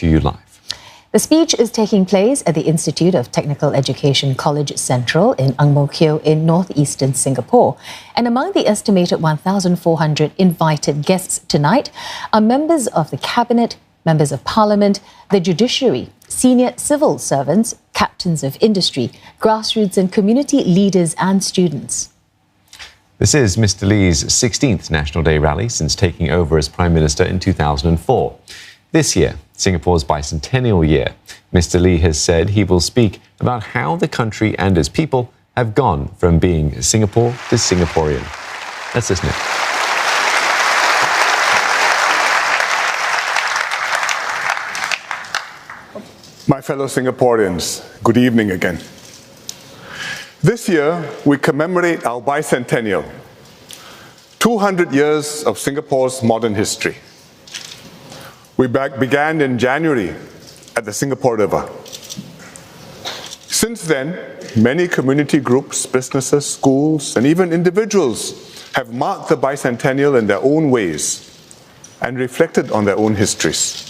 to you live. The speech is taking place at the Institute of Technical Education College Central in Ang Mo Kio in northeastern Singapore. And among the estimated 1,400 invited guests tonight are members of the Cabinet, members of Parliament, the judiciary, senior civil servants, captains of industry, grassroots and community leaders and students. This is Mr. Lee's 16th National Day rally since taking over as Prime Minister in 2004. This year, Singapore's bicentennial year, Mr. Lee has said he will speak about how the country and its people have gone from being Singapore to Singaporean. Let's listen in. My fellow Singaporeans, good evening again. This year, we commemorate our bicentennial, 200 years of Singapore's modern history. We began in January at the Singapore River. Since then, many community groups, businesses, schools, and even individuals have marked the bicentennial in their own ways and reflected on their own histories.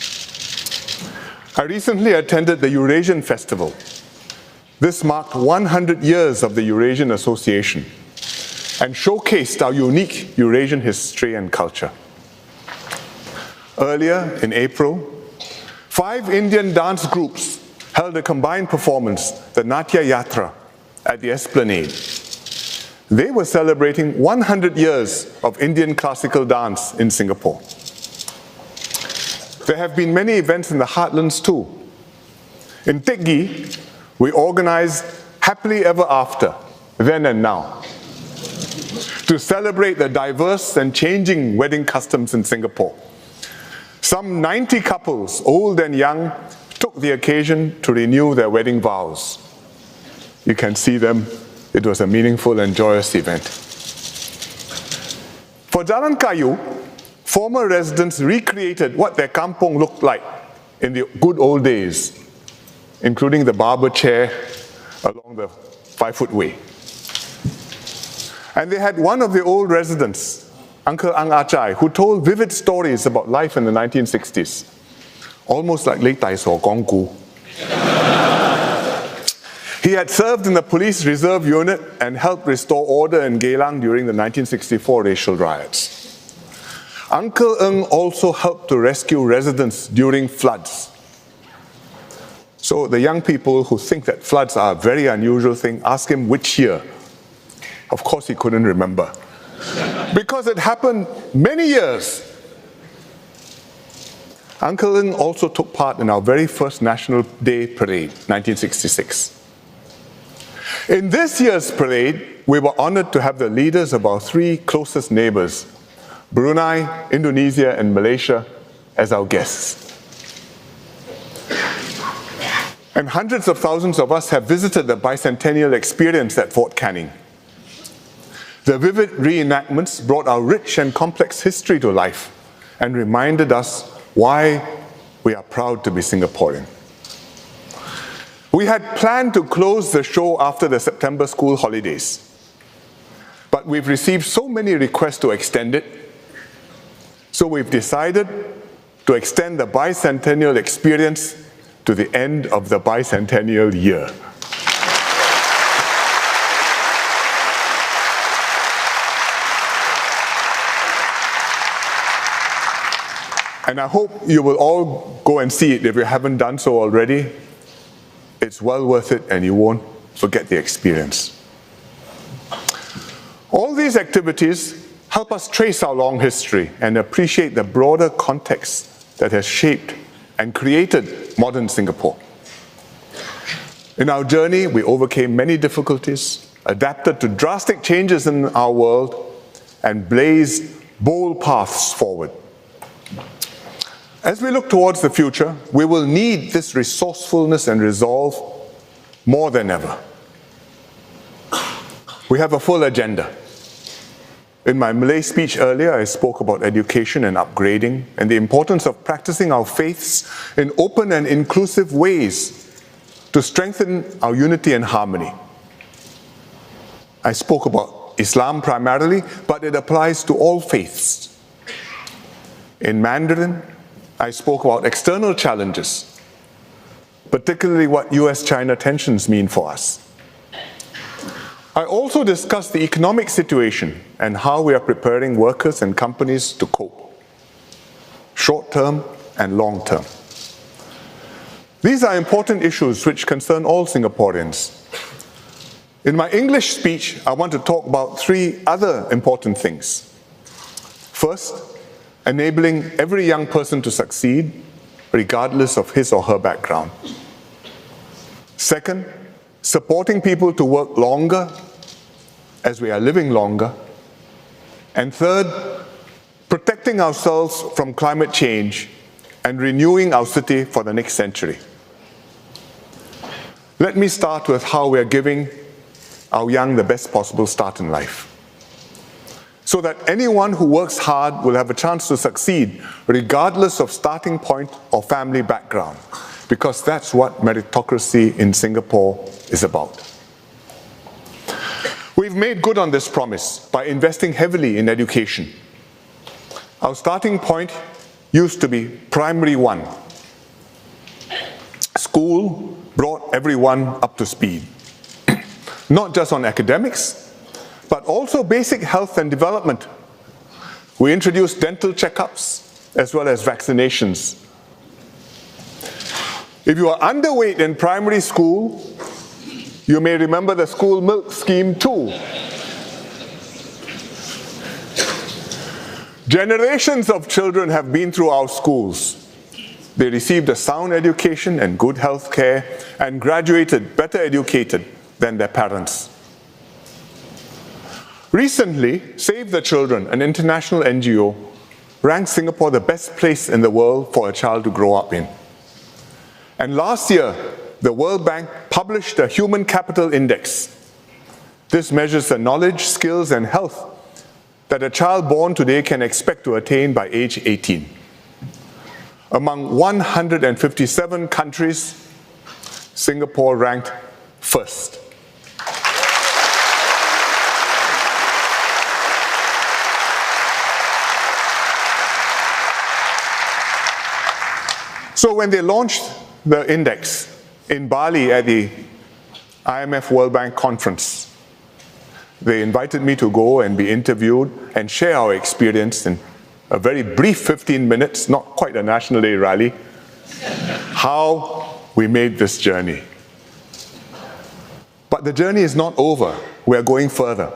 I recently attended the Eurasian Festival. This marked 100 years of the Eurasian Association and showcased our unique Eurasian history and culture. Earlier in April, 5 Indian dance groups held a combined performance, the Natya Yatra, at the Esplanade. They were celebrating 100 years of Indian classical dance in Singapore. There have been many events in the heartlands too. In Teck Ghee, we organized Happily Ever After, then and now, to celebrate the diverse and changing wedding customs in Singapore. Some 90 couples, old and young, took the occasion to renew their wedding vows. You can see them. It was a meaningful and joyous event. For Jalan Kayu, former residents recreated what their kampong looked like in the good old days, including the barber chair along the 5-foot way. And they had one of the old residents, Uncle Ang Achai, who told vivid stories about life in the 1960s, almost like Lei Tai So Gong Gu. He had served in the Police Reserve Unit and helped restore order in Geylang during the 1964 racial riots. Uncle Ng also helped to rescue residents during floods. So the young people who think that floods are a very unusual thing, ask him which year. Of course he couldn't remember. Because it happened many years. Uncle Ng also took part in our very first National Day parade, 1966. In this year's parade, we were honored to have the leaders of our 3 closest neighbors, Brunei, Indonesia, and Malaysia, as our guests. And hundreds of thousands of us have visited the bicentennial experience at Fort Canning. The vivid reenactments brought our rich and complex history to life and reminded us why we are proud to be Singaporean. We had planned to close the show after the September school holidays, but we've received so many requests to extend it, so we've decided to extend the bicentennial experience to the end of the bicentennial year. And I hope you will all go and see it if you haven't done so already. It's well worth it and you won't forget the experience. All these activities help us trace our long history and appreciate the broader context that has shaped and created modern Singapore. In our journey, we overcame many difficulties, adapted to drastic changes in our world, and blazed bold paths forward. As we look towards the future, we will need this resourcefulness and resolve more than ever. We have a full agenda. In my Malay speech earlier, I spoke about education and upgrading and the importance of practicing our faiths in open and inclusive ways to strengthen our unity and harmony. I spoke about Islam primarily, but it applies to all faiths. In Mandarin, I spoke about external challenges, particularly what US-China tensions mean for us. I also discussed the economic situation and how we are preparing workers and companies to cope, short-term and long-term. These are important issues which concern all Singaporeans. In my English speech, I want to talk about three other important things. First, enabling every young person to succeed, regardless of his or her background. Second, supporting people to work longer as we are living longer. And third, protecting ourselves from climate change and renewing our city for the next century. Let me start with how we are giving our young the best possible start in life, so that anyone who works hard will have a chance to succeed regardless of starting point or family background, because that's what meritocracy in Singapore is about. We've made good on this promise by investing heavily in education. Our starting point used to be primary 1. School brought everyone up to speed, not just on academics, but also basic health and development. We introduced dental checkups as well as vaccinations. If you are underweight in primary school, you may remember the school milk scheme too. Generations of children have been through our schools. They received a sound education and good health care and graduated better educated than their parents. Recently, Save the Children, an international NGO, ranked Singapore the best place in the world for a child to grow up in. And last year, the World Bank published a Human Capital Index. This measures the knowledge, skills, and health that a child born today can expect to attain by age 18. Among 157 countries, Singapore ranked first. So when they launched the index in Bali at the IMF World Bank conference, they invited me to go and be interviewed and share our experience in a very brief 15 minutes, not quite a National Day rally, how we made this journey. But the journey is not over. We are going further.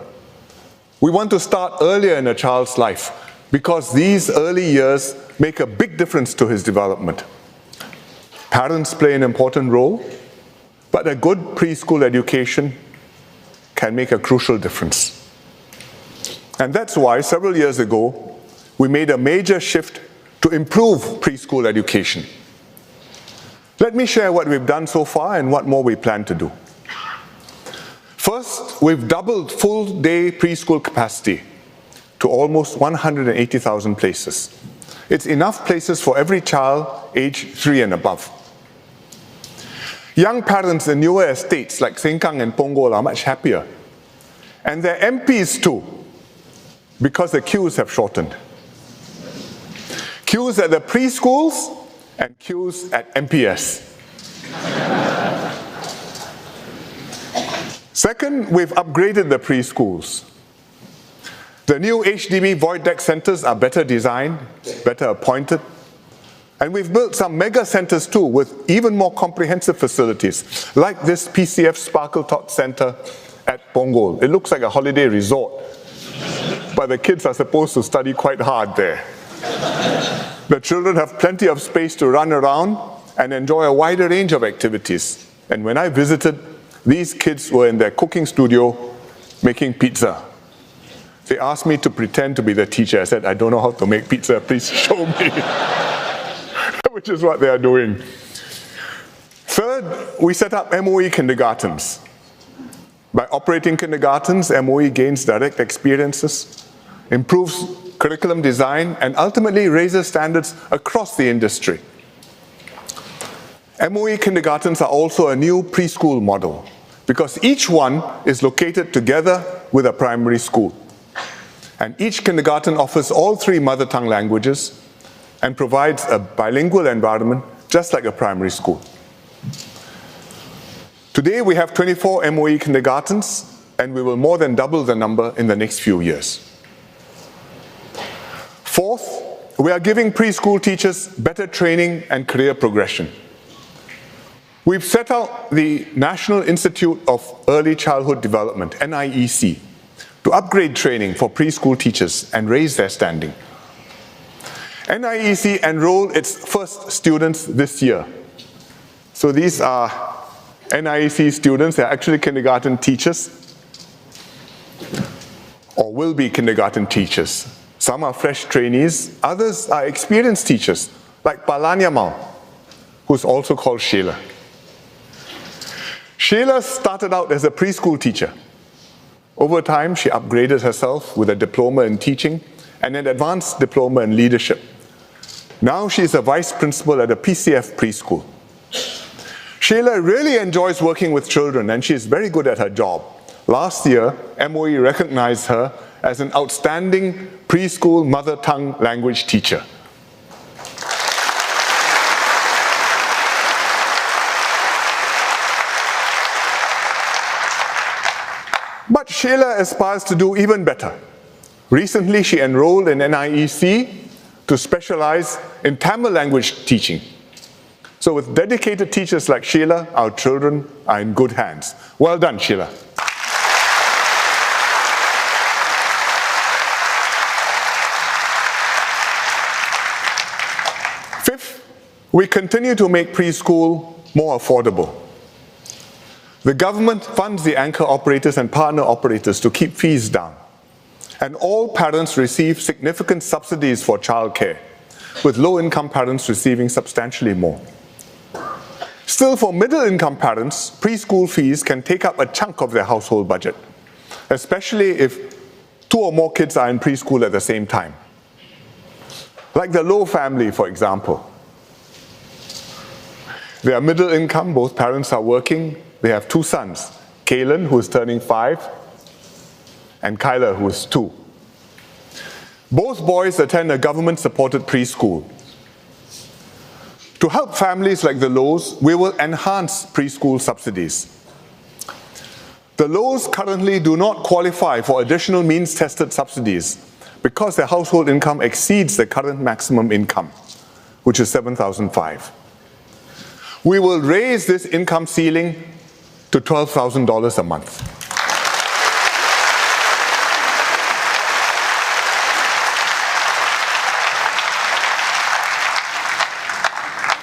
We want to start earlier in a child's life because these early years make a big difference to his development. Parents play an important role, but a good preschool education can make a crucial difference. And that's why several years ago, we made a major shift to improve preschool education. Let me share what we've done so far and what more we plan to do. First, we've doubled full-day preschool capacity to almost 180,000 places. It's enough places for every child aged 3 and above. Young parents in newer estates like Sengkang and Punggol are much happier. And their MPs too, because the queues have shortened. Queues at the preschools and queues at MPS. Second, we've upgraded the preschools. The new HDB void deck centers are better designed, better appointed, and we've built some mega centers too with even more comprehensive facilities, like this PCF Sparkle Tot Center at Punggol. It looks like a holiday resort, but the kids are supposed to study quite hard there. The children have plenty of space to run around and enjoy a wider range of activities. And when I visited, these kids were in their cooking studio making pizza. They asked me to pretend to be the teacher. I said, I don't know how to make pizza, please show me. Which is what they are doing. Third, we set up MOE kindergartens. By operating kindergartens, MOE gains direct experiences, improves curriculum design, and ultimately raises standards across the industry. MOE kindergartens are also a new preschool model because each one is located together with a primary school. And each kindergarten offers all 3 mother tongue languages, and provides a bilingual environment just like a primary school. Today we have 24 MOE kindergartens, and we will more than double the number in the next few years. Fourth, we are giving preschool teachers better training and career progression. We've set out the National Institute of Early Childhood Development, NIEC, to upgrade training for preschool teachers and raise their standing. NIEC enrolled its first students this year. So these are NIEC students. They're actually kindergarten teachers, or will be kindergarten teachers. Some are fresh trainees, others are experienced teachers, like Palanya Mau, who's also called Sheila. Sheila started out as a preschool teacher. Over time, she upgraded herself with a diploma in teaching and an advanced diploma in leadership. Now she's a vice principal at a PCF preschool. Sheila really enjoys working with children, and she's very good at her job. Last year, MOE recognized her as an outstanding preschool mother tongue language teacher. But Sheila aspires to do even better. Recently, she enrolled in NIEC to specialize in Tamil language teaching. So with dedicated teachers like Sheila, our children are in good hands. Well done, Sheila. Fifth, we continue to make preschool more affordable. The government funds the anchor operators and partner operators to keep fees down. And all parents receive significant subsidies for childcare, with low-income parents receiving substantially more. Still, for middle-income parents, preschool fees can take up a chunk of their household budget, especially if 2 or more kids are in preschool at the same time. Like the Low family, for example. They are middle income, both parents are working. They have 2 sons, Kalen, who is turning 5, and Kyler, who is 2. Both boys attend a government-supported preschool. To help families like the Lows, we will enhance preschool subsidies. The Lows currently do not qualify for additional means-tested subsidies because their household income exceeds the current maximum income, which is $7,500. We will raise this income ceiling to $12,000 a month.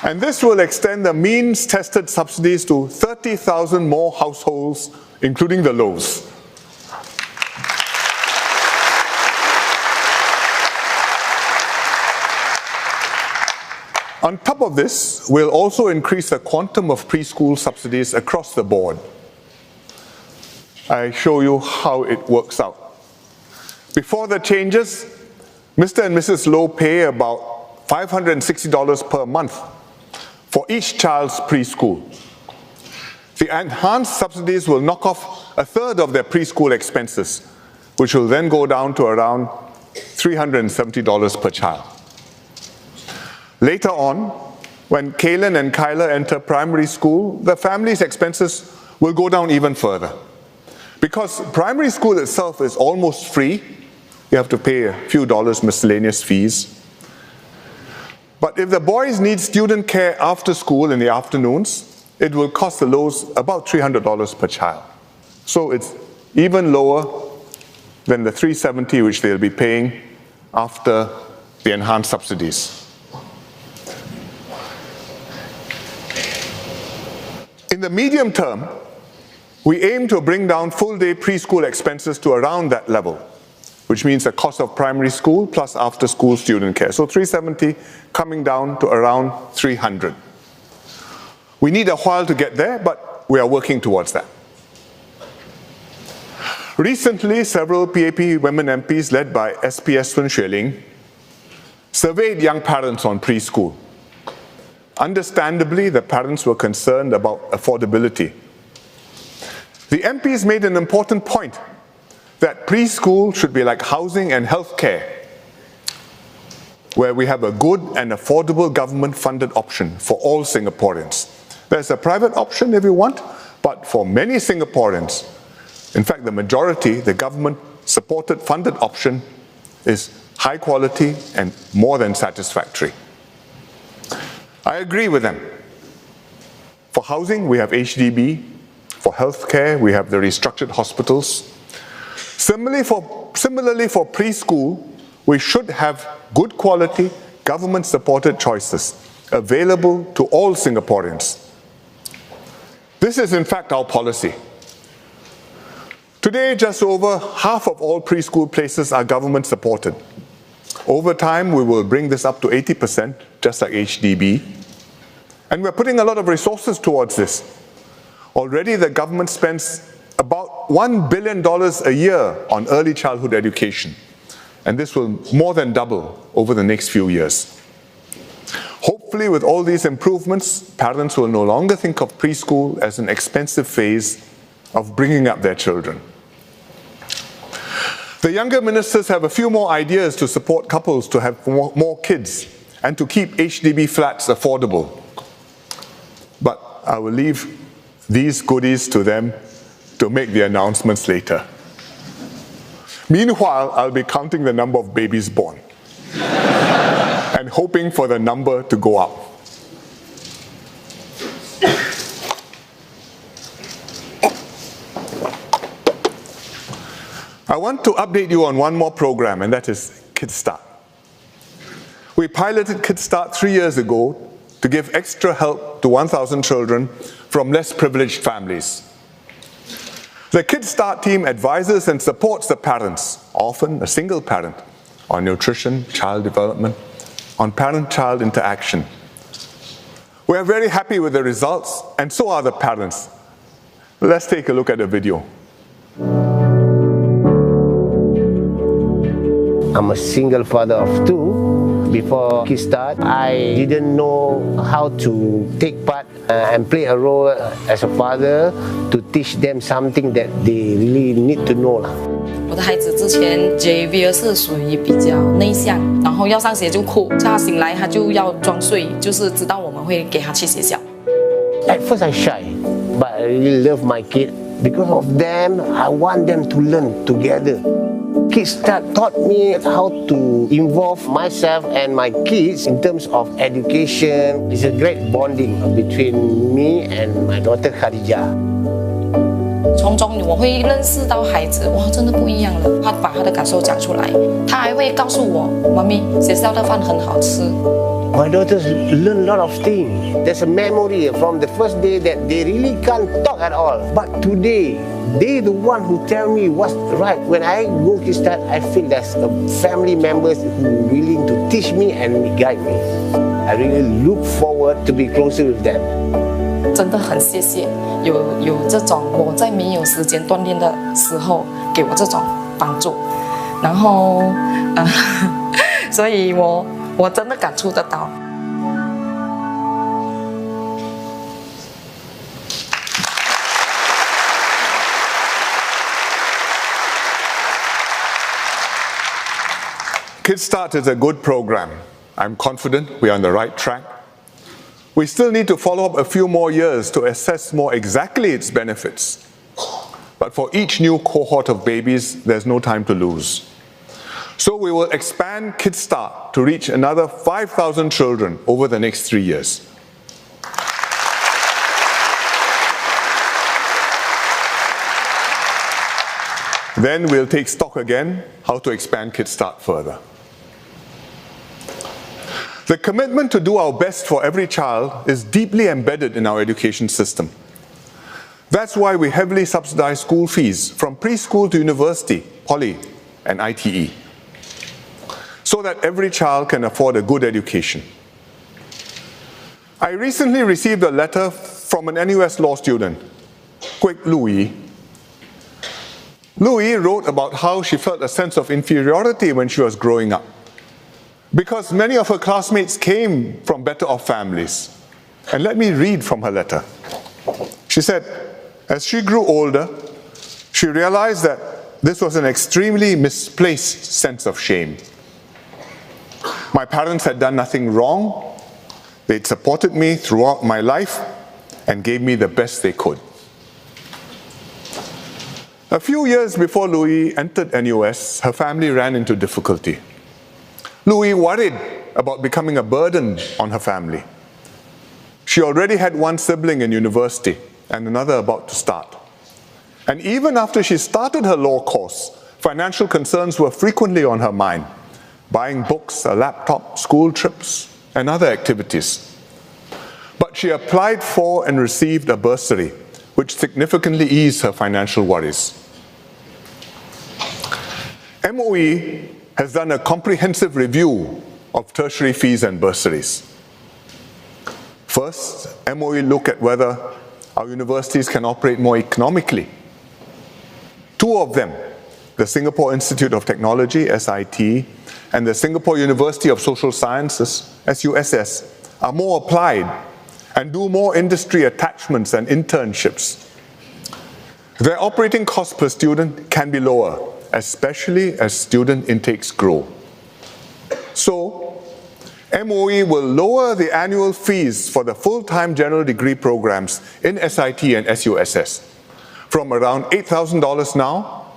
And this will extend the means-tested subsidies to 30,000 more households, including the Lows. On top of this, we'll also increase the quantum of preschool subsidies across the board. I show you how it works out. Before the changes, Mr. and Mrs. Low pay about $560 per month for each child's preschool. The enhanced subsidies will knock off a third of their preschool expenses, which will then go down to around $370 per child. Later on, when Kalen and Kyler enter primary school, the family's expenses will go down even further. Because primary school itself is almost free, you have to pay a few dollars miscellaneous fees. But if the boys need student care after school in the afternoons, it will cost the Lows about $300 per child. So it's even lower than the $370 which they'll be paying after the enhanced subsidies. In the medium term, we aim to bring down full-day preschool expenses to around that level, which means the cost of primary school plus after-school student care. So $370 coming down to around $300. We need a while to get there, but we are working towards that. Recently, several PAP women MPs led by SPS Sun Xueling surveyed young parents on preschool. Understandably, the parents were concerned about affordability. The MPs made an important point that preschool should be like housing and healthcare. where we have a good and affordable government-funded option for all Singaporeans. There's a private option if you want, but for many Singaporeans, in fact the majority, the government-supported funded option is high quality and more than satisfactory. I agree with them. For housing, we have HDB. For healthcare, we have the restructured hospitals. Similarly for preschool, we should have good quality, government-supported choices available to all Singaporeans. This is in fact our policy. Today, just over half of all preschool places are government-supported. Over time, we will bring this up to 80%, just like HDB. And we're putting a lot of resources towards this. Already the government spends about $1 billion a year on early childhood education. And this will more than double over the next few years. Hopefully, with all these improvements, parents will no longer think of preschool as an expensive phase of bringing up their children. The younger ministers have a few more ideas to support couples to have more kids and to keep HDB flats affordable. But I will leave these goodies to them to make the announcements later. Meanwhile, I'll be counting the number of babies born and hoping for the number to go up. I want to update you on one more program, and that is KidStart. We piloted KidStart 3 years ago to give extra help to 1,000 children from less privileged families. The KidStart team advises and supports the parents, often a single parent, on nutrition, child development, on parent-child interaction. We are very happy with the results, and so are the parents. Let's take a look at a video. I'm a single father of 2. Before KidStart, I didn't know how to take part and play a role as a father to teach them something that they really need to know. 我的孩子之前 JV 是属于比较内向，然后要上学就哭，叫他醒来他就要装睡，就是知道我们会给他去学校。 At first I shy, but I really love my kid. Because of them, I want them to learn together. KidStart taught me how to involve myself and my kids in terms of education. It's a great bonding between me and my daughter Khadijah. 从中我会认识到孩子，哇，真的不一样了。他把他的感受讲出来，他还会告诉我，妈咪，学校的饭很好吃。 My daughters learn a lot of things. There's a memory from the first day that they really can't talk at all. But today, they're the one who tell me what's right. When I go KidStart, I feel there's family members who are willing to teach me and guide me. I really look forward to be closer with them. 真的很谢谢有这种我在没有时间锻炼的时候给我这种帮助，然后所以我真的感触得到。KidStart is a good program. I'm confident we are on the right track. We still need to follow up a few more years to assess more exactly its benefits. But for each new cohort of babies, there's no time to lose. So we will expand KidStart to reach another 5,000 children over the next 3 years. Then we'll take stock again how to expand KidStart further. The commitment to do our best for every child is deeply embedded in our education system. That's why we heavily subsidize school fees from preschool to university, poly, and ITE, so that every child can afford a good education. I recently received a letter from an NUS law student, Kwek Louis. Louis wrote about how she felt a sense of inferiority when she was growing up, because many of her classmates came from better off families. And let me read from her letter. She said, as she grew older, she realized that this was an extremely misplaced sense of shame. My parents had done nothing wrong. They'd supported me throughout my life and gave me the best they could. A few years before Louis entered NUS, her family ran into difficulty. Louis worried about becoming a burden on her family. She already had one sibling in university and another about to start. And even after she started her law course, financial concerns were frequently on her mind, buying books, a laptop, school trips, and other activities. But she applied for and received a bursary, which significantly eased her financial worries. MOE has done a comprehensive review of tertiary fees and bursaries. First, MOE looked at whether our universities can operate more economically. Two of them, the Singapore Institute of Technology, SIT, and the Singapore University of Social Sciences, SUSS, are more applied and do more industry attachments and internships. Their operating cost per student can be lower, especially as student intakes grow. So, MOE will lower the annual fees for the full-time general degree programs in SIT and SUSS from around $8,000 now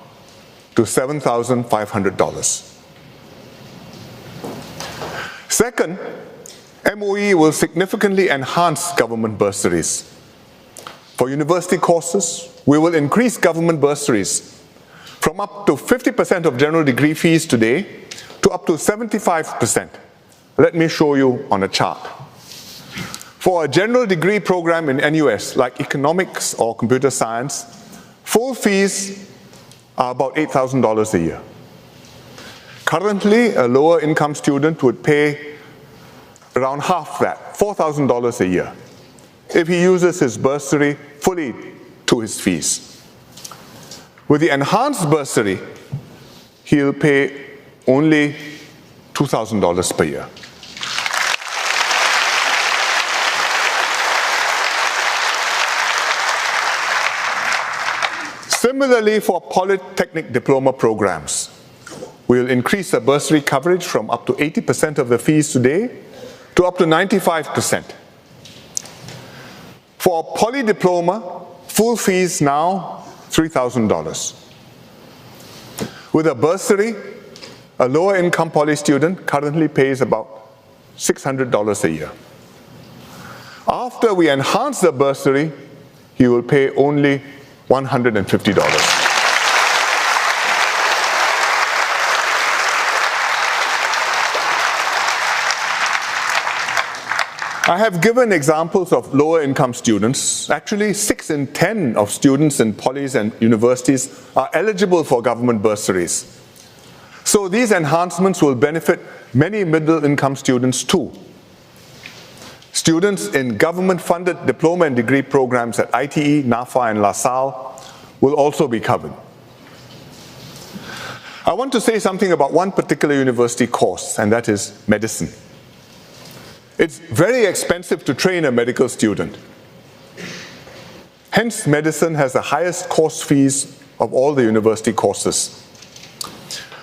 to $7,500. Second, MOE will significantly enhance government bursaries. For university courses, we will increase government bursaries from up to 50% of general degree fees today to up to 75%. Let me show you on a chart. For a general degree program in NUS, like economics or computer science, full fees are about $8,000 a year. Currently, a lower income student would pay around half that, $4,000 a year, if he uses his bursary fully to his fees. With the enhanced bursary, he'll pay only $2,000 per year. Similarly, for polytechnic diploma programs, we'll increase the bursary coverage from up to 80% of the fees today to up to 95%. For a poly diploma, full fees now $3,000. With a bursary, a lower income poly student currently pays about $600 a year. After we enhance the bursary, he will pay only $150. I have given examples of lower income students. Actually, 6 in 10 of students in polys and universities are eligible for government bursaries. So these enhancements will benefit many middle income students too. Students in government-funded diploma and degree programs at ITE, NAFA, and LaSalle will also be covered. I want to say something about one particular university course, and that is medicine. It's very expensive to train a medical student. Hence, medicine has the highest course fees of all the university courses.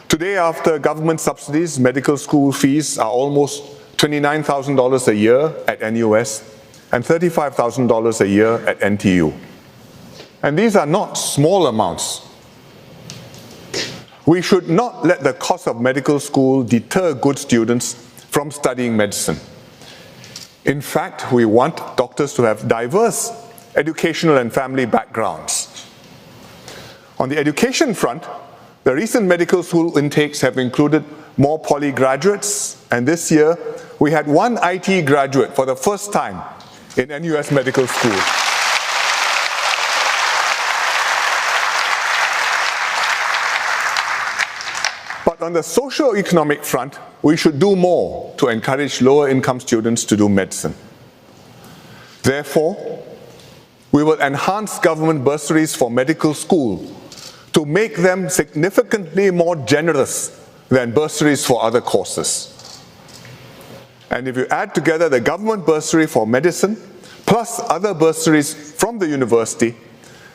Today, after government subsidies, medical school fees are almost $29,000 a year at NUS and $35,000 a year at NTU. And these are not small amounts. We should not let the cost of medical school deter good students from studying medicine. In fact, we want doctors to have diverse educational and family backgrounds. On the education front, the recent medical school intakes have included more poly graduates, and this year we had one IT graduate for the first time in NUS Medical School. But on the socio-economic front, we should do more to encourage lower income students to do medicine. Therefore, we will enhance government bursaries for medical school to make them significantly more generous than bursaries for other courses. And if you add together the government bursary for medicine plus other bursaries from the university,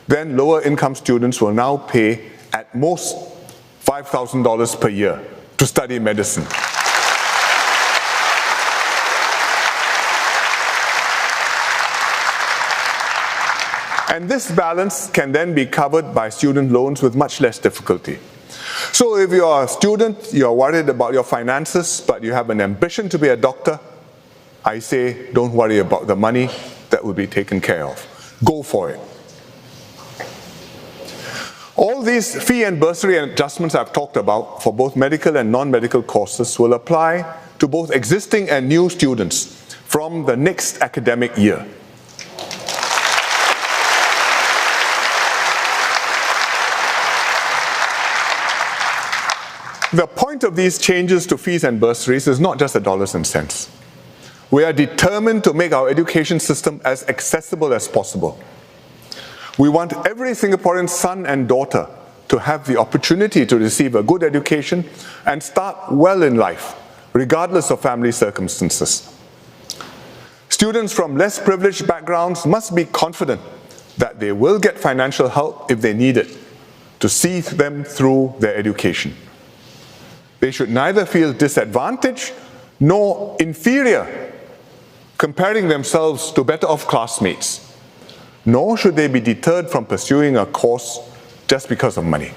then lower income students will now pay at most $5,000 per year to study medicine. And this balance can then be covered by student loans with much less difficulty. So if you're a student, you're worried about your finances, but you have an ambition to be a doctor, I say don't worry about the money, that will be taken care of. Go for it. All these fee and bursary adjustments I've talked about for both medical and non-medical courses will apply to both existing and new students from the next academic year. The point of these changes to fees and bursaries is not just the dollars and cents. We are determined to make our education system as accessible as possible. We want every Singaporean son and daughter to have the opportunity to receive a good education and start well in life, regardless of family circumstances. Students from less privileged backgrounds must be confident that they will get financial help if they need it to see them through their education. They should neither feel disadvantaged nor inferior, comparing themselves to better off classmates, nor should they be deterred from pursuing a course just because of money.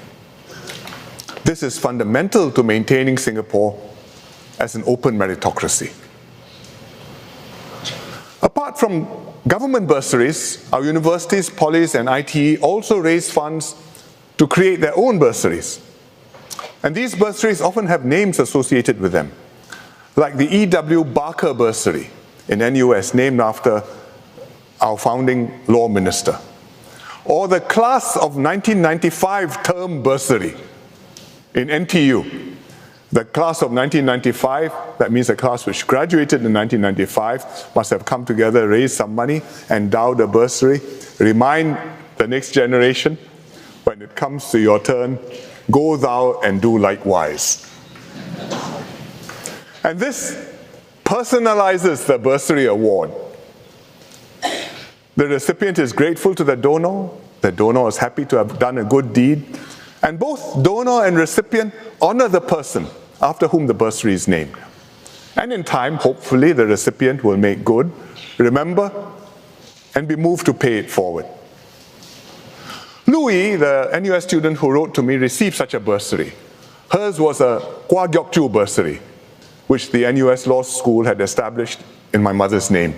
This is fundamental to maintaining Singapore as an open meritocracy. Apart from government bursaries, our universities, polys and ITE also raise funds to create their own bursaries. And these bursaries often have names associated with them, like the E.W. Barker Bursary in NUS, named after our founding law minister, or the Class of 1995 Term Bursary in NTU. The Class of 1995, that means the class which graduated in 1995, must have come together, raised some money, endowed a bursary, remind the next generation, when it comes to your turn, go thou and do likewise. And this personalizes the bursary award. The recipient is grateful to the donor is happy to have done a good deed, and both donor and recipient honor the person after whom the bursary is named. And in time, hopefully, the recipient will make good, remember, and be moved to pay it forward. Louis, the NUS student who wrote to me, received such a bursary. Hers was a Kwa Gyok Chu bursary, which the NUS Law School had established in my mother's name.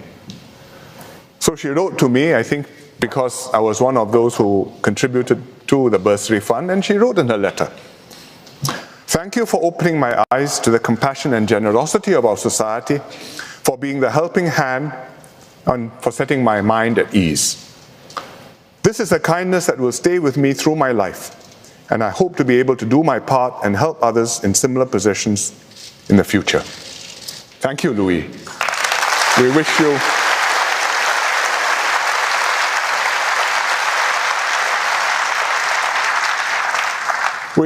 So she wrote to me, I think because I was one of those who contributed to the bursary fund, and she wrote in her letter, "Thank you for opening my eyes to the compassion and generosity of our society, for being the helping hand and for setting my mind at ease. This is a kindness that will stay with me through my life, and I hope to be able to do my part and help others in similar positions in the future." Thank you, Louis. We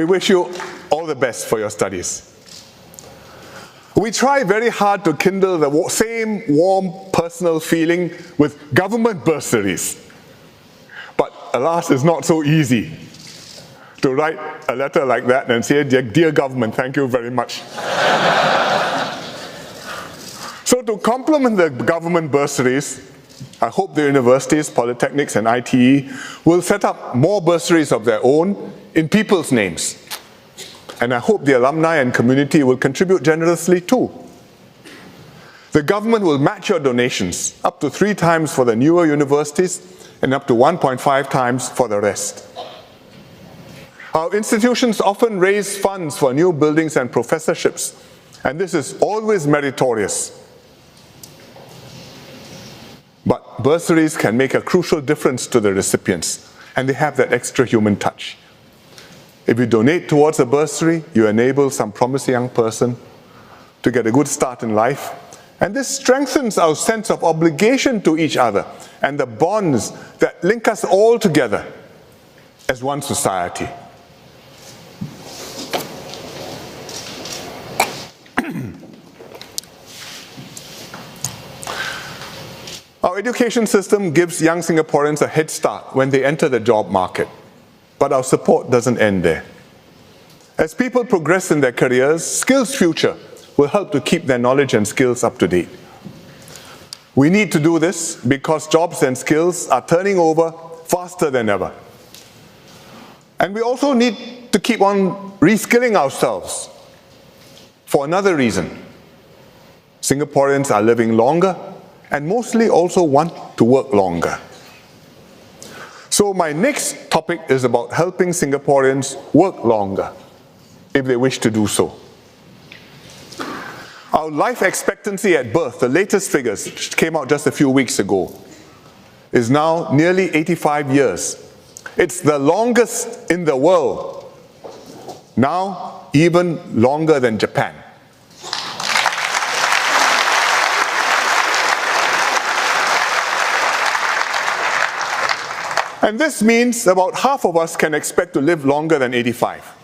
wish you all the best for your studies. We try very hard to kindle the same warm personal feeling with government bursaries. But alas, it's not so easy to write a letter like that and say, "Dear government, thank you very much." So to complement the government bursaries, I hope the universities, polytechnics and ITE will set up more bursaries of their own in people's names. And I hope the alumni and community will contribute generously too. The government will match your donations up to 3 times for the newer universities and up to 1.5 times for the rest. Our institutions often raise funds for new buildings and professorships, and this is always meritorious. But bursaries can make a crucial difference to the recipients, and they have that extra human touch. If you donate towards a bursary, you enable some promising young person to get a good start in life, and this strengthens our sense of obligation to each other and the bonds that link us all together as one society. Our education system gives young Singaporeans a head start when they enter the job market, but our support doesn't end there. As people progress in their careers, Skills Future will help to keep their knowledge and skills up to date. We need to do this because jobs and skills are turning over faster than ever. And we also need to keep on reskilling ourselves for another reason. Singaporeans are living longer and mostly also want to work longer. So my next topic is about helping Singaporeans work longer if they wish to do so. Our life expectancy at birth, the latest figures, which came out just a few weeks ago, is now nearly 85 years. It's the longest in the world. Now, even longer than Japan. And this means about half of us can expect to live longer than 85.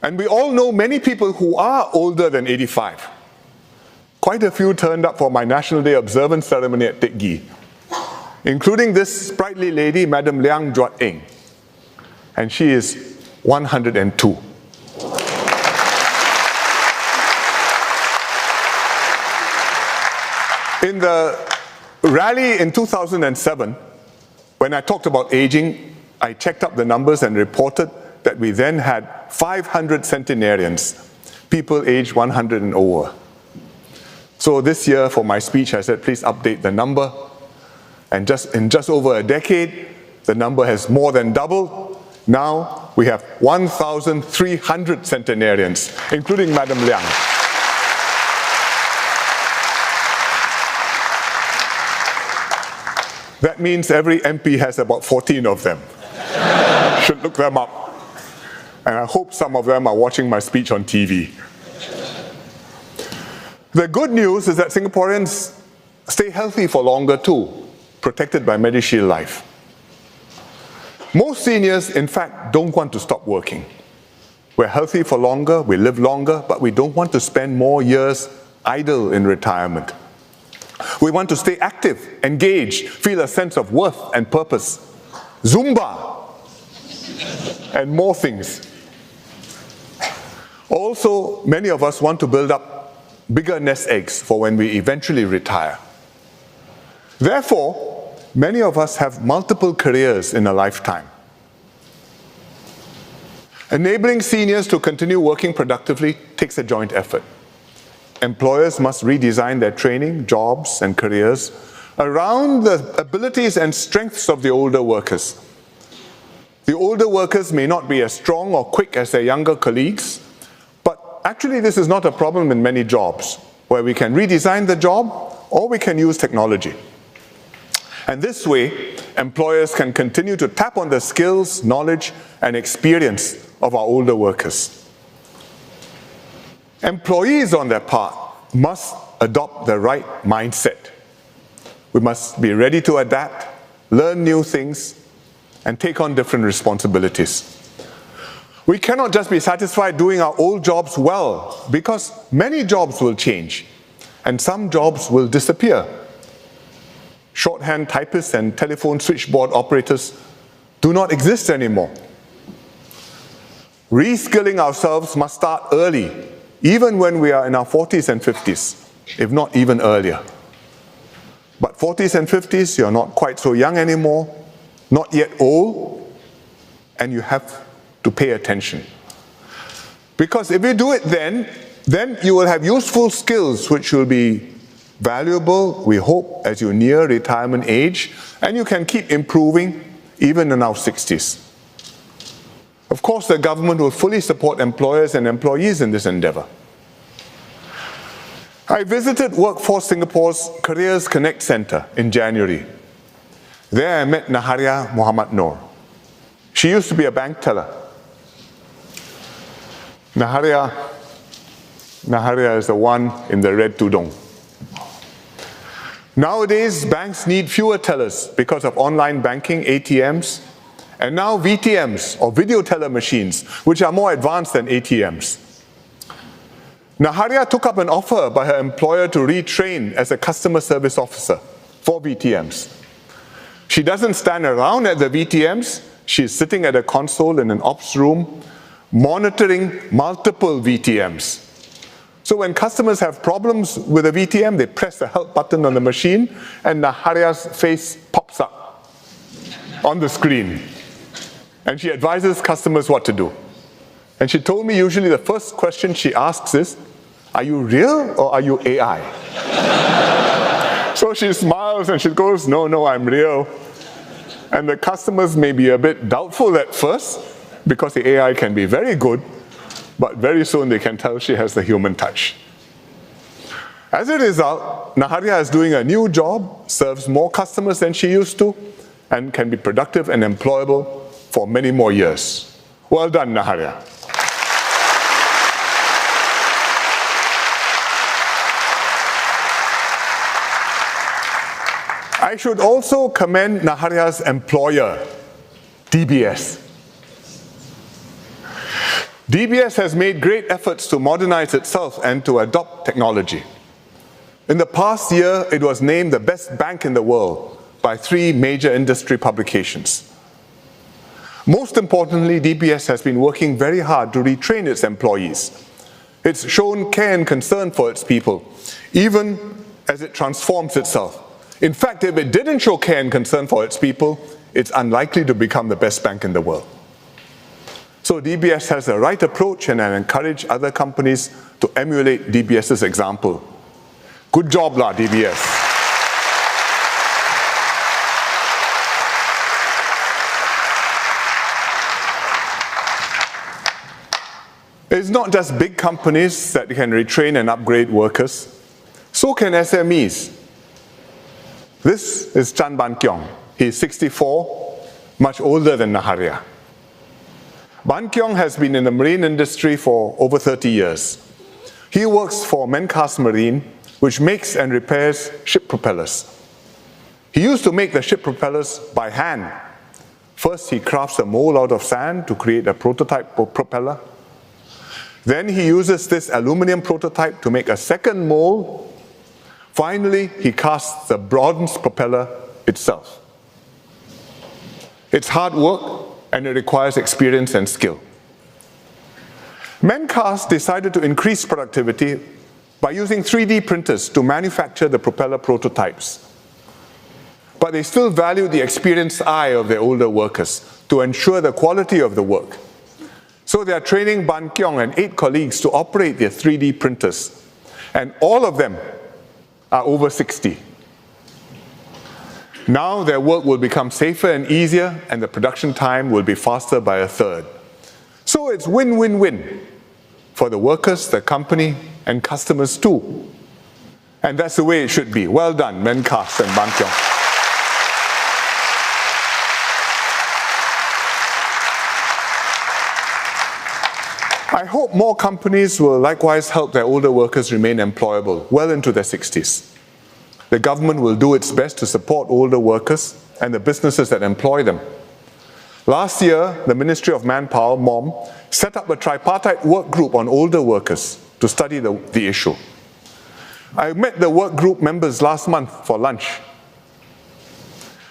And we all know many people who are older than 85. Quite a few turned up for my National Day observance ceremony at Teck Ghee, including this sprightly lady, Madam Liang Juat Eng. And she is 102. In the rally in 2007, when I talked about aging, I checked up the numbers and reported that we then had 500 centenarians, people aged 100 and over. So this year for my speech, I said, please update the number. And in just over a decade, the number has more than doubled. Now we have 1,300 centenarians, including Madam Liang. That means every MP has about 14 of them. Should look them up. And I hope some of them are watching my speech on TV. The good news is that Singaporeans stay healthy for longer too, protected by MediShield Life. Most seniors, in fact, don't want to stop working. We're healthy for longer, we live longer, but we don't want to spend more years idle in retirement. We want to stay active, engaged, feel a sense of worth and purpose. Zumba and more things. Also, many of us want to build up bigger nest eggs for when we eventually retire. Therefore, many of us have multiple careers in a lifetime. Enabling seniors to continue working productively takes a joint effort. Employers must redesign their training, jobs, and careers around the abilities and strengths of the older workers. The older workers may not be as strong or quick as their younger colleagues, but actually this is not a problem in many jobs, where we can redesign the job or we can use technology. And this way, employers can continue to tap on the skills, knowledge, and experience of our older workers. Employees, on their part, must adopt the right mindset. We must be ready to adapt, learn new things, and take on different responsibilities. We cannot just be satisfied doing our old jobs well, because many jobs will change, and some jobs will disappear. Shorthand typists and telephone switchboard operators do not exist anymore. Reskilling ourselves must start early, even when we are in our 40s and 50s, if not even earlier. But 40s and 50s, you're not quite so young anymore, not yet old, and you have to pay attention. Because if you do it then you will have useful skills which will be valuable, we hope, as you near retirement age, and you can keep improving even in our 60s. Of course, the government will fully support employers and employees in this endeavor. I visited Workforce Singapore's Careers Connect Center in January. There I met Naharia Muhammad Noor. She used to be a bank teller. Naharia is the one in the red tudung. Nowadays, banks need fewer tellers because of online banking, ATMs, and now VTMs, or video teller machines, which are more advanced than ATMs. Naharia took up an offer by her employer to retrain as a customer service officer for VTMs. She doesn't stand around at the VTMs, she's sitting at a console in an ops room, monitoring multiple VTMs. So when customers have problems with a VTM, they press the help button on the machine and Naharia's face pops up. on the screen. And she advises customers what to do. And she told me usually the first question she asks is, "Are you real or are you AI?" So she smiles and she goes, no, I'm real. And the customers may be a bit doubtful at first because the AI can be very good, but very soon they can tell she has the human touch. As a result, Naharia is doing a new job, serves more customers than she used to, and can be productive and employable for many more years. Well done, Naharia. I should also commend Naharia's employer, DBS. DBS has made great efforts to modernize itself and to adopt technology. In the past year, it was named the best bank in the world by 3 major industry publications. Most importantly, DBS has been working very hard to retrain its employees. It's shown care and concern for its people, even as it transforms itself. In fact, if it didn't show care and concern for its people, it's unlikely to become the best bank in the world. So DBS has the right approach, and I encourage other companies to emulate DBS's example. Good job, lah, DBS. It's not just big companies that can retrain and upgrade workers. So can SMEs. This is Chan Ban Kiong. He's 64, much older than Naharia. Ban Kiong has been in the marine industry for over 30 years. He works for Mencast Marine, which makes and repairs ship propellers. He used to make the ship propellers by hand. First, he crafts a mold out of sand to create a prototype propeller. Then he uses this aluminum prototype to make a second mold. Finally, he casts the bronze propeller itself. It's hard work, and it requires experience and skill. Mencast decided to increase productivity by using 3D printers to manufacture the propeller prototypes. But they still value the experienced eye of their older workers to ensure the quality of the work. So they are training Ban Kiong and 8 colleagues to operate their 3D printers. And all of them are over 60. Now their work will become safer and easier, and the production time will be faster by a third. So it's win-win-win for the workers, the company, and customers too. And that's the way it should be. Well done, Mencast and Ban Kiong. I hope more companies will likewise help their older workers remain employable well into their 60s. The government will do its best to support older workers and the businesses that employ them. Last year, the Ministry of Manpower, MOM, set up a tripartite work group on older workers to study the issue. I met the work group members last month for lunch.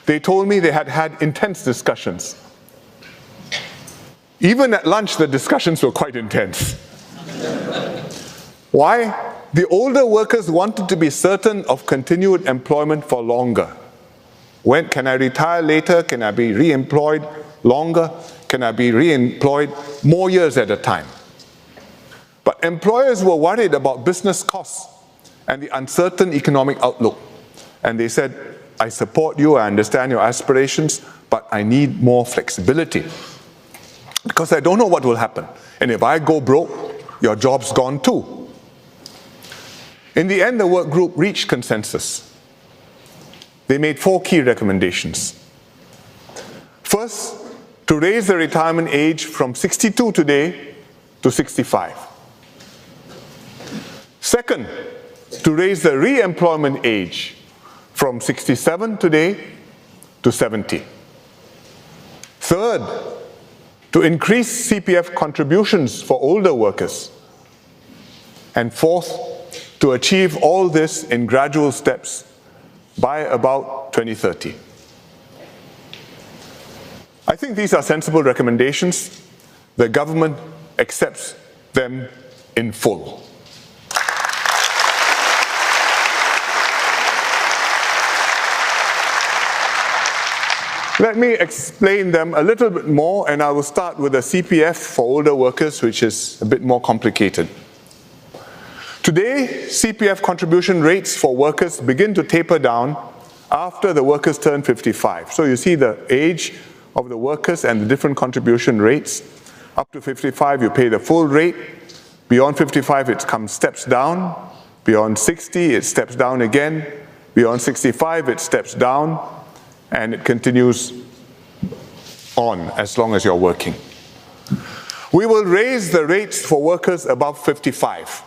They told me they had had intense discussions. Even at lunch, the discussions were quite intense. Why? The older workers wanted to be certain of continued employment for longer. When can I retire later? Can I be re-employed longer? Can I be re-employed more years at a time? But employers were worried about business costs and the uncertain economic outlook. And they said, I support you, I understand your aspirations, but I need more flexibility. Because I don't know what will happen. And if I go broke, your job's gone too. In the end, the work group reached consensus. They made 4 key recommendations. First, to raise the retirement age from 62 today to 65. Second, to raise the re-employment age from 67 today to 70. Third, to increase CPF contributions for older workers. And fourth, to achieve all this in gradual steps by about 2030. I think these are sensible recommendations. The government accepts them in full. Let me explain them a little bit more, and I will start with the CPF for older workers, which is a bit more complicated. Today, CPF contribution rates for workers begin to taper down after the workers turn 55. So you see the age of the workers and the different contribution rates. Up to 55, you pay the full rate. Beyond 55, it steps down. Beyond 60, it steps down again. Beyond 65, it steps down. And it continues on as long as you're working. We will raise the rates for workers above 55.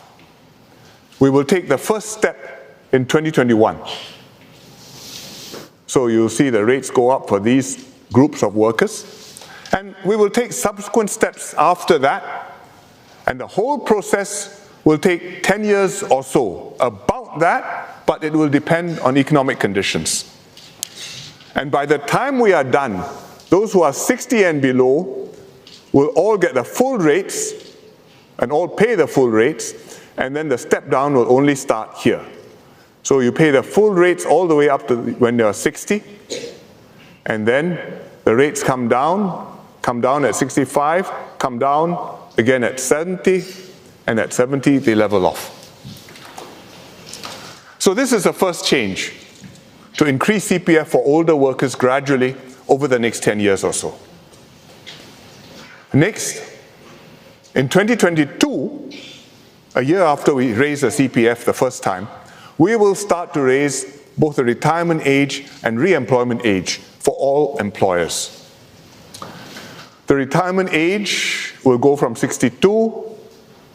We will take the first step in 2021. So you'll see the rates go up for these groups of workers. And we will take subsequent steps after that. And the whole process will take 10 years or so. About that, but it will depend on economic conditions. And by the time we are done, those who are 60 and below will all get the full rates and all pay the full rates, and then the step down will only start here. So you pay the full rates all the way up to when you're 60, and then the rates come down at 65, come down again at 70, and at 70 they level off. So this is the first change, to increase CPF for older workers gradually over the next 10 years or so. Next, in 2022, a year after we raise the CPF the first time, we will start to raise both the retirement age and re-employment age for all employers. The retirement age will go from 62,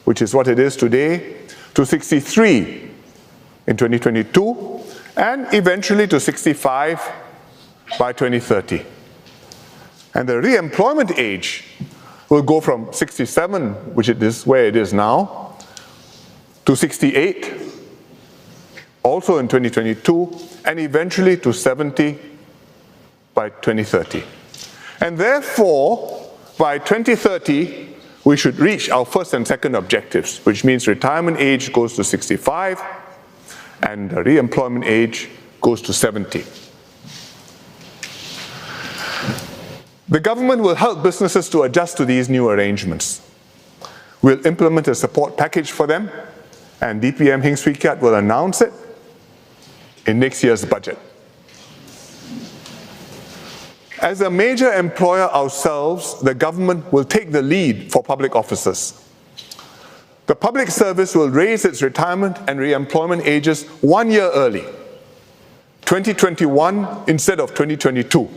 which is what it is today, to 63 in 2022, and eventually to 65 by 2030. And the re-employment age will go from 67, which is where it is now, to 68, also in 2022, and eventually to 70 by 2030. And therefore, by 2030, we should reach our first and second objectives, which means retirement age goes to 65, and the re-employment age goes to 70. The government will help businesses to adjust to these new arrangements. We'll implement a support package for them, and DPM Heng Swee Keat will announce it in next year's budget. As a major employer ourselves, the government will take the lead for public officers. The public service will raise its retirement and re-employment ages 1 year early, 2021 instead of 2022.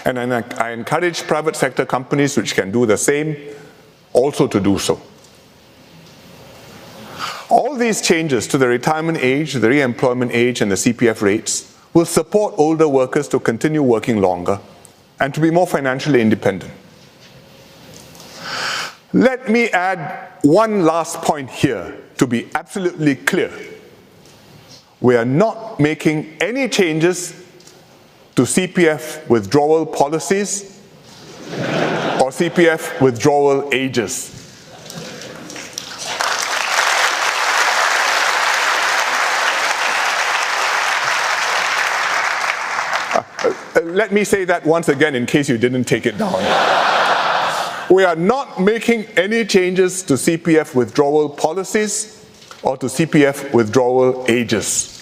And I encourage private sector companies which can do the same also to do so. All these changes to the retirement age, the re-employment age, and the CPF rates will support older workers to continue working longer and to be more financially independent. Let me add one last point here to be absolutely clear. We are not making any changes to CPF withdrawal policies or CPF withdrawal ages. Let me say that once again in case you didn't take it down. We are not making any changes to CPF withdrawal policies or to CPF withdrawal ages.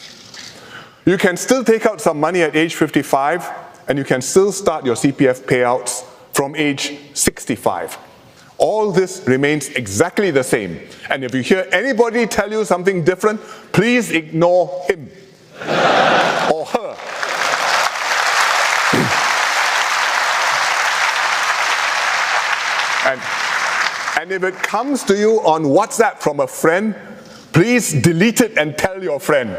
You can still take out some money at age 55, and you can still start your CPF payouts from age 65. All this remains exactly the same. And if you hear anybody tell you something different, please ignore him or her. And if it comes to you on WhatsApp from a friend, please delete it and tell your friend.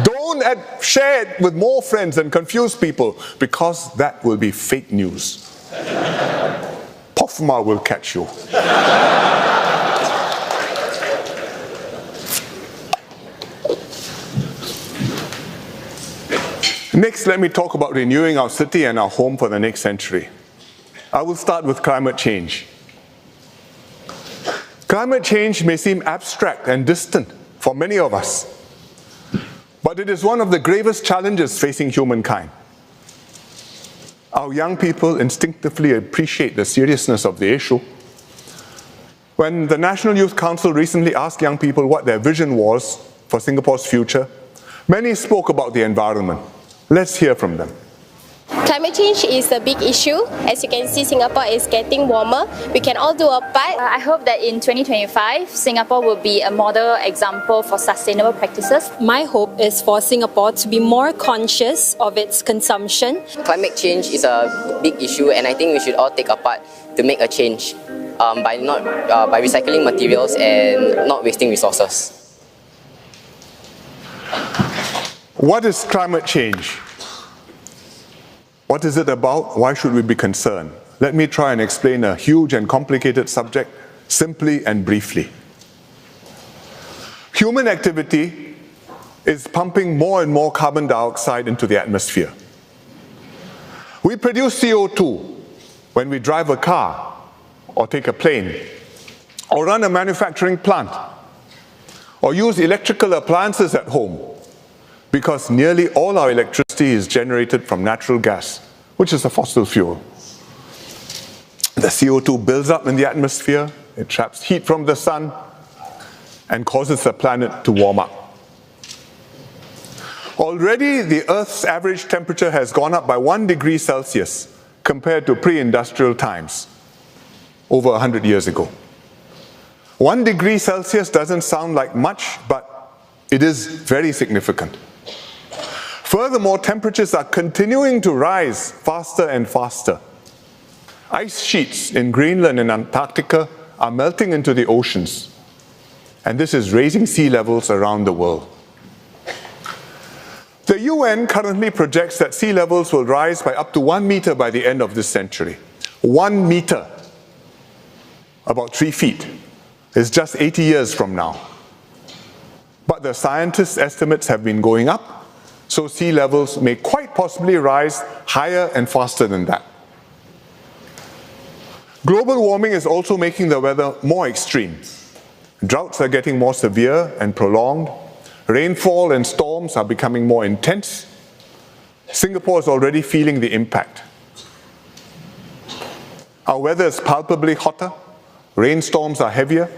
Don't share it with more friends and confuse people, because that will be fake news. POFMA will catch you. Next, let me talk about renewing our city and our home for the next century. I will start with climate change. Climate change may seem abstract and distant for many of us, but it is one of the gravest challenges facing humankind. Our young people instinctively appreciate the seriousness of the issue. When the National Youth Council recently asked young people what their vision was for Singapore's future, many spoke about the environment. Let's hear from them. Climate change is a big issue. As you can see, Singapore is getting warmer. We can all do our part. I hope that in 2025, Singapore will be a model example for sustainable practices. My hope is for Singapore to be more conscious of its consumption. Climate change is a big issue, and I think we should all take a part to make a change by recycling materials and not wasting resources. What is climate change? What is it about? Why should we be concerned? Let me try and explain a huge and complicated subject simply and briefly. Human activity is pumping more and more carbon dioxide into the atmosphere. We produce CO2 when we drive a car or take a plane or run a manufacturing plant or use electrical appliances at home, because nearly all our electricity is generated from natural gas, which is a fossil fuel. The CO2 builds up in the atmosphere, it traps heat from the sun, and causes the planet to warm up. Already, the Earth's average temperature has gone up by 1 degree Celsius compared to pre-industrial times, over 100 years ago. 1 degree Celsius doesn't sound like much, but it is very significant. Furthermore, temperatures are continuing to rise faster and faster. Ice sheets in Greenland and Antarctica are melting into the oceans, and this is raising sea levels around the world. The UN currently projects that sea levels will rise by up to 1 meter by the end of this century. 1 meter, about 3 feet, is just 80 years from now. But the scientists' estimates have been going up, so sea levels may quite possibly rise higher and faster than that. Global warming is also making the weather more extreme. Droughts are getting more severe and prolonged. Rainfall and storms are becoming more intense. Singapore is already feeling the impact. Our weather is palpably hotter, rainstorms are heavier,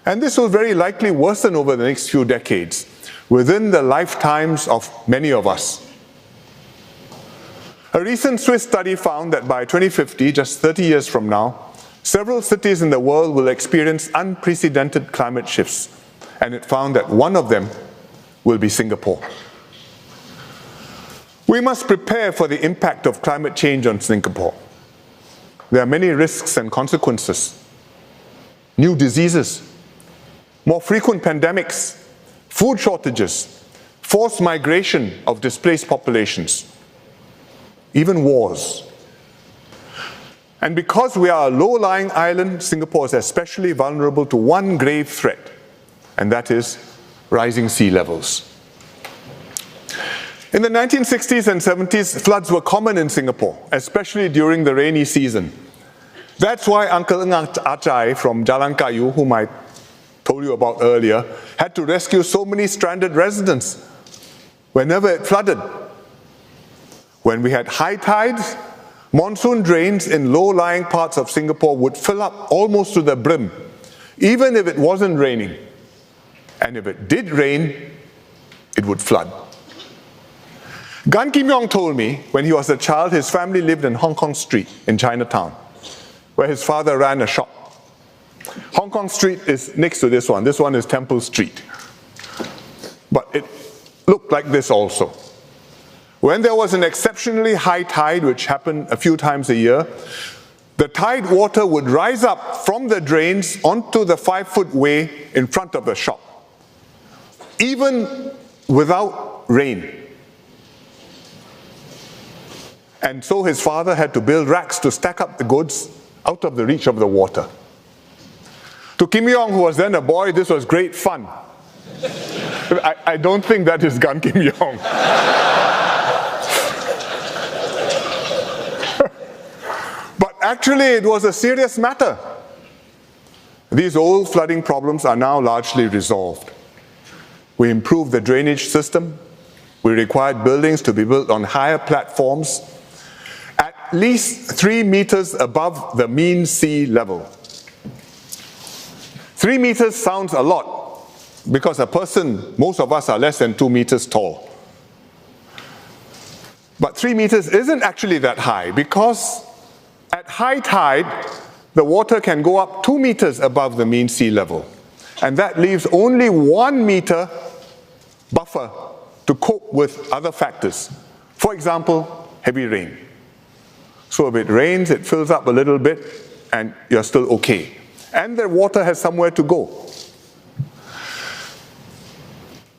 and this will very likely worsen over the next few decades, within the lifetimes of many of us. A recent Swiss study found that by 2050, just 30 years from now, several cities in the world will experience unprecedented climate shifts, and it found that one of them will be Singapore. We must prepare for the impact of climate change on Singapore. There are many risks and consequences. New diseases, more frequent pandemics, food shortages, forced migration of displaced populations, even wars. And because we are a low-lying island, Singapore is especially vulnerable to one grave threat, and that is rising sea levels. In the 1960s and 70s, floods were common in Singapore, especially during the rainy season. That's why Uncle Ng Achai from Jalan Kayu, whom I told you about earlier, had to rescue so many stranded residents whenever it flooded. When we had high tides, monsoon drains in low-lying parts of Singapore would fill up almost to the brim, even if it wasn't raining. And if it did rain, it would flood. Gan Kim Yong told me when he was a child, his family lived in Hong Kong Street in Chinatown, where his father ran a shop. Hong Kong Street is next to this one. This one is Temple Street. But it looked like this also. When there was an exceptionally high tide, which happened a few times a year, the tide water would rise up from the drains onto the 5-foot way in front of the shop, even without rain. And so his father had to build racks to stack up the goods out of the reach of the water. To Kim Yong, who was then a boy, this was great fun. I don't think that is Gan Kim Yong. But actually, it was a serious matter. These old flooding problems are now largely resolved. We improved the drainage system. We required buildings to be built on higher platforms at least 3 meters above the mean sea level. 3 meters sounds a lot because a person, most of us are less than 2 meters tall. But 3 meters isn't actually that high because at high tide, the water can go up 2 meters above the mean sea level. And that leaves only 1 meter buffer to cope with other factors. For example, heavy rain. So if it rains, it fills up a little bit and you're still okay. And the water has somewhere to go.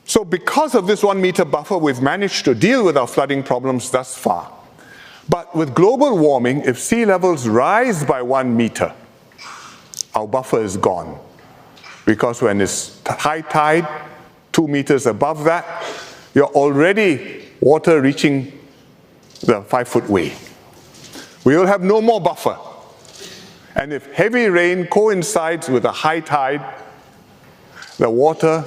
So because of this 1 meter buffer, we've managed to deal with our flooding problems thus far. But with global warming, if sea levels rise by 1 meter, our buffer is gone. Because when it's high tide, 2 meters above that, you're already water reaching the 5-foot way. We will have no more buffer. And if heavy rain coincides with a high tide, the water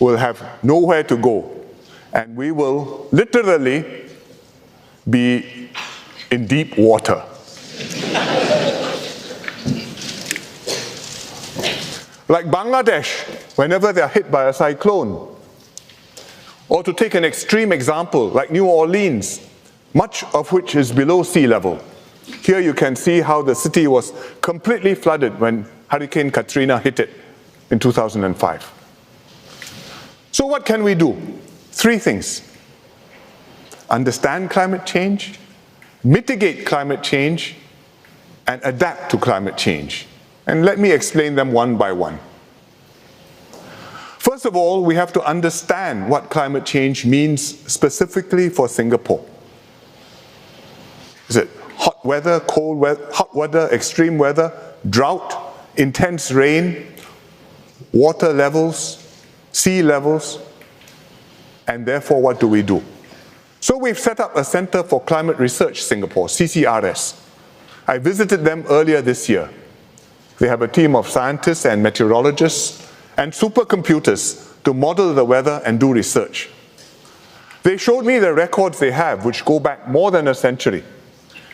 will have nowhere to go. And we will literally be in deep water. Like Bangladesh, whenever they're hit by a cyclone. Or to take an extreme example, like New Orleans, much of which is below sea level. Here you can see how the city was completely flooded when Hurricane Katrina hit it in 2005. So what can we do? 3 things. Understand climate change, mitigate climate change, and adapt to climate change. And let me explain them one by one. First of all, we have to understand what climate change means specifically for Singapore. Is it hot weather, cold weather, hot weather, extreme weather, drought, intense rain, water levels, sea levels, and therefore what do we do? So we've set up a Center for Climate Research Singapore, CCRS. I visited them earlier this year. They have a team of scientists and meteorologists and supercomputers to model the weather and do research. They showed me the records they have, which go back more than a century,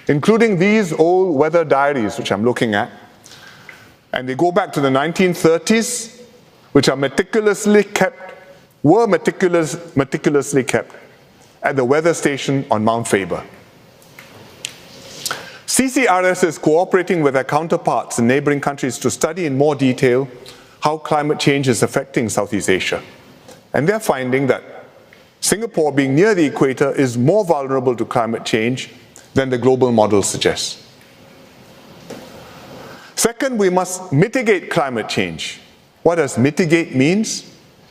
including these old weather diaries, which I'm looking at. And they go back to the 1930s, which are meticulously kept at the weather station on Mount Faber. CCRS is cooperating with their counterparts in neighboring countries to study in more detail how climate change is affecting Southeast Asia. And they're finding that Singapore, being near the equator, is more vulnerable to climate change than the global model suggests. Second, we must mitigate climate change. What does mitigate means?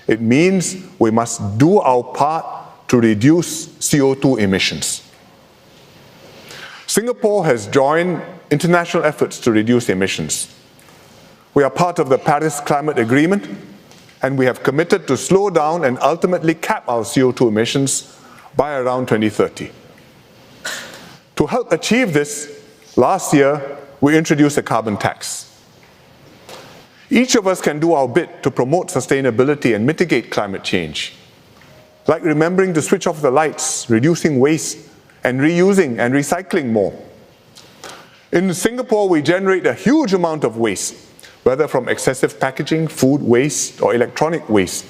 It means we must do our part to reduce CO2 emissions. Singapore has joined international efforts to reduce emissions. We are part of the Paris Climate Agreement, and we have committed to slow down and ultimately cap our CO2 emissions by around 2030. To help achieve this, last year we introduced a carbon tax. Each of us can do our bit to promote sustainability and mitigate climate change, like remembering to switch off the lights, reducing waste, and reusing and recycling more. In Singapore, we generate a huge amount of waste, whether from excessive packaging, food waste, or electronic waste.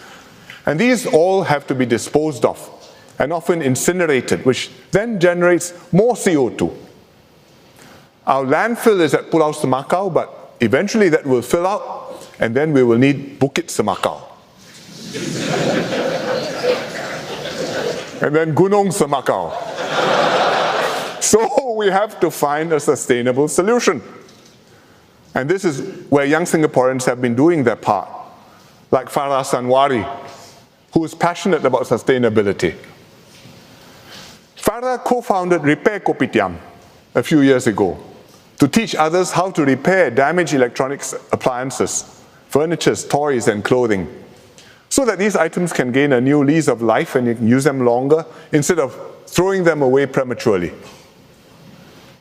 And these all have to be disposed of and often incinerated, which then generates more CO2. Our landfill is at Pulau Semakau, but eventually that will fill out, and then we will need Bukit Semakau. And then Gunung Semakau. So we have to find a sustainable solution. And this is where young Singaporeans have been doing their part, like Farah Sanwari, who is passionate about sustainability. Farah co-founded Repair Kopitiam a few years ago to teach others how to repair damaged electronics appliances, furniture, toys, and clothing, so that these items can gain a new lease of life and you can use them longer instead of throwing them away prematurely.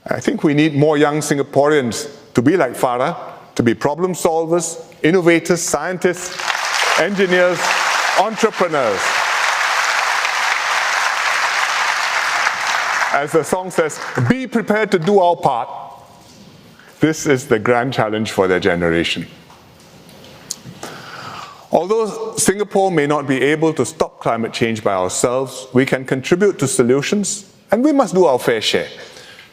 I think we need more young Singaporeans to be like Farah, to be problem solvers, innovators, scientists, engineers, entrepreneurs. as the song says, be prepared to do our part. This is the grand challenge for their generation. Although Singapore may not be able to stop climate change by ourselves, we can contribute to solutions, and we must do our fair share.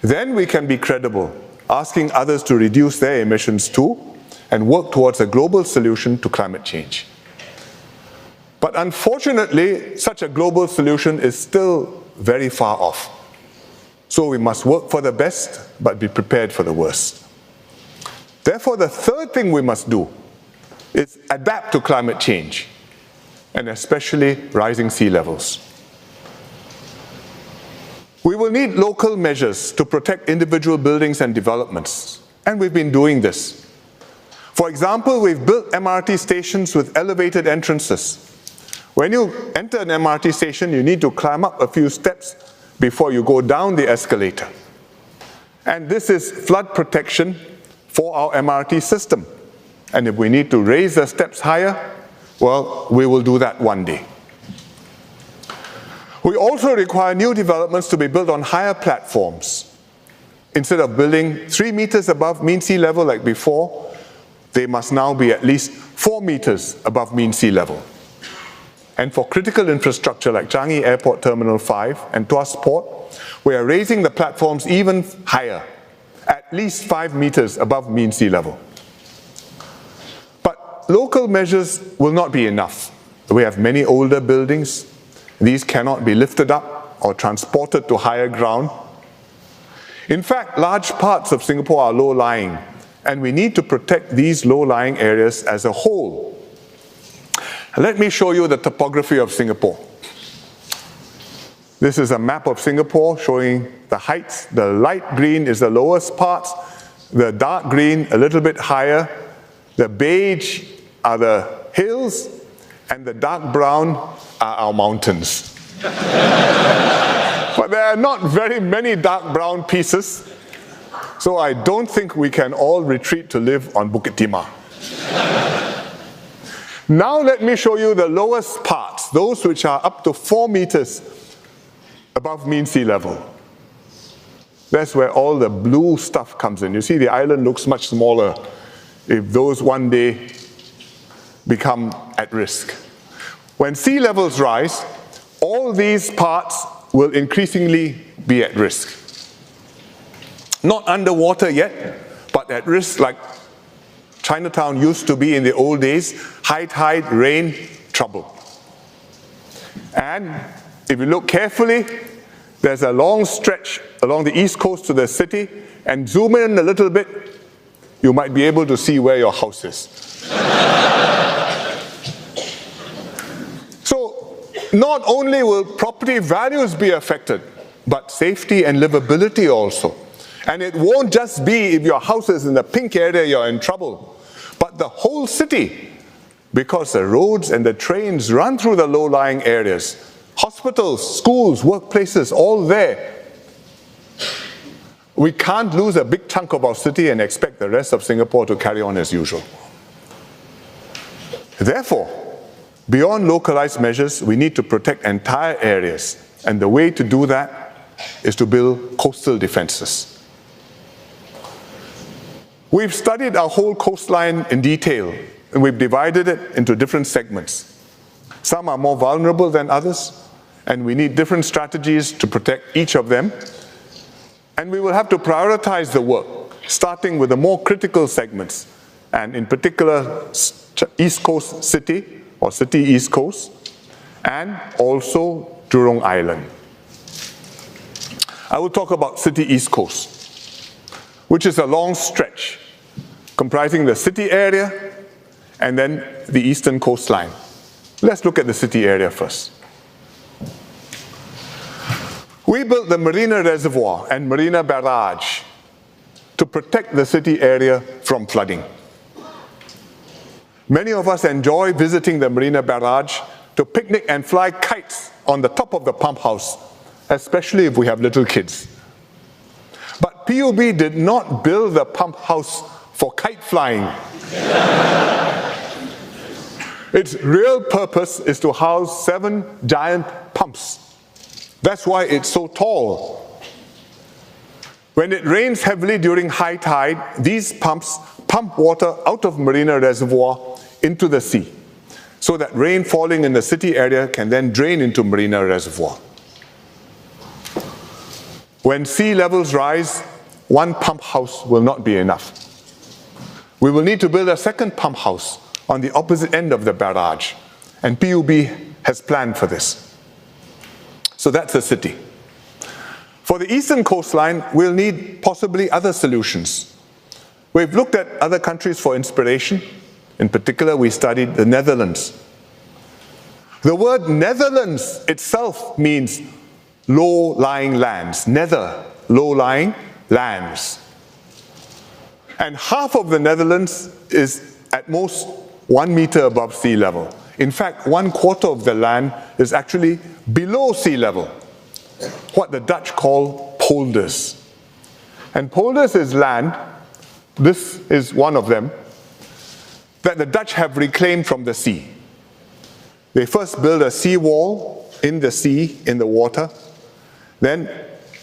Then we can be credible, asking others to reduce their emissions too, and work towards a global solution to climate change. But unfortunately, such a global solution is still very far off. So we must work for the best, but be prepared for the worst. Therefore, the third thing we must do is adapt to climate change, and especially rising sea levels. We will need local measures to protect individual buildings and developments, and we've been doing this. For example, we've built MRT stations with elevated entrances. When you enter an MRT station, you need to climb up a few steps before you go down the escalator. And this is flood protection for our MRT system. And if we need to raise the steps higher, well, we will do that one day. We also require new developments to be built on higher platforms. Instead of building 3 meters above mean sea level like before, they must now be at least 4 meters above mean sea level. And for critical infrastructure like Changi Airport Terminal 5 and Tuas Port, we are raising the platforms even higher, at least 5 meters above mean sea level. But local measures will not be enough. We have many older buildings. These cannot be lifted up or transported to higher ground. In fact, large parts of Singapore are low-lying, and we need to protect these low-lying areas as a whole. Let me show you the topography of Singapore. This is a map of Singapore showing the heights. The light green is the lowest parts, the dark green a little bit higher, the beige are the hills, and the dark brown are our mountains. But there are not very many dark brown pieces, so I don't think we can all retreat to live on Bukit Timah. Now let me show you the lowest parts, those which are up to 4 meters above mean sea level. That's where all the blue stuff comes in. You see, the island looks much smaller if those one day become at risk. When sea levels rise, all these parts will increasingly be at risk. Not underwater yet, but at risk like Chinatown used to be in the old days. High tide, rain, trouble. And if you look carefully, there's a long stretch along the east coast to the city, and zoom in a little bit, you might be able to see where your house is. So, not only will property values be affected, but safety and livability also. And it won't just be if your house is in the pink area you're in trouble, but the whole city, because the roads and the trains run through the low-lying areas. Hospitals, schools, workplaces, all there. We can't lose a big chunk of our city and expect the rest of Singapore to carry on as usual. Therefore, beyond localized measures, we need to protect entire areas. And the way to do that is to build coastal defenses. We've studied our whole coastline in detail, and we've divided it into different segments. Some are more vulnerable than others, and we need different strategies to protect each of them. And we will have to prioritize the work, starting with the more critical segments, and in particular, East Coast City, or City East Coast, and also Jurong Island. I will talk about City East Coast, which is a long stretch comprising the city area and then the eastern coastline. Let's look at the city area first. We built the Marina Reservoir and Marina Barrage to protect the city area from flooding. Many of us enjoy visiting the Marina Barrage to picnic and fly kites on the top of the pump house, especially if we have little kids. But PUB did not build the pump house for kite flying. Its real purpose is to house 7 giant pumps. That's why it's so tall. When it rains heavily during high tide, these pumps pump water out of Marina Reservoir into the sea, so that rain falling in the city area can then drain into Marina Reservoir. When sea levels rise, one pump house will not be enough. We will need to build a second pump house on the opposite end of the barrage, and PUB has planned for this. So that's the city. For the eastern coastline, we'll need possibly other solutions. We've looked at other countries for inspiration. In particular, we studied the Netherlands. The word Netherlands itself means low-lying lands. Nether, low-lying lands. And half of the Netherlands is at most 1 meter above sea level. In fact, 1/4 of the land is actually below sea level, what the Dutch call polders. And polders is land, this is one of them, that the Dutch have reclaimed from the sea. They first build a seawall in the sea, in the water, then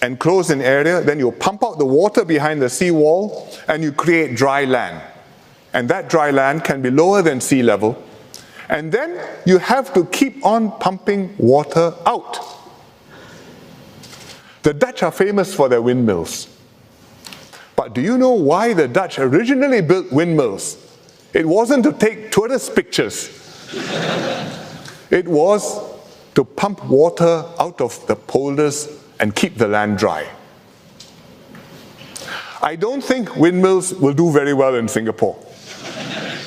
enclose an area, then you pump out the water behind the seawall and you create dry land. And that dry land can be lower than sea level. And then you have to keep on pumping water out. The Dutch are famous for their windmills. But do you know why the Dutch originally built windmills? It wasn't to take tourist pictures. It was to pump water out of the polders and keep the land dry. I don't think windmills will do very well in Singapore.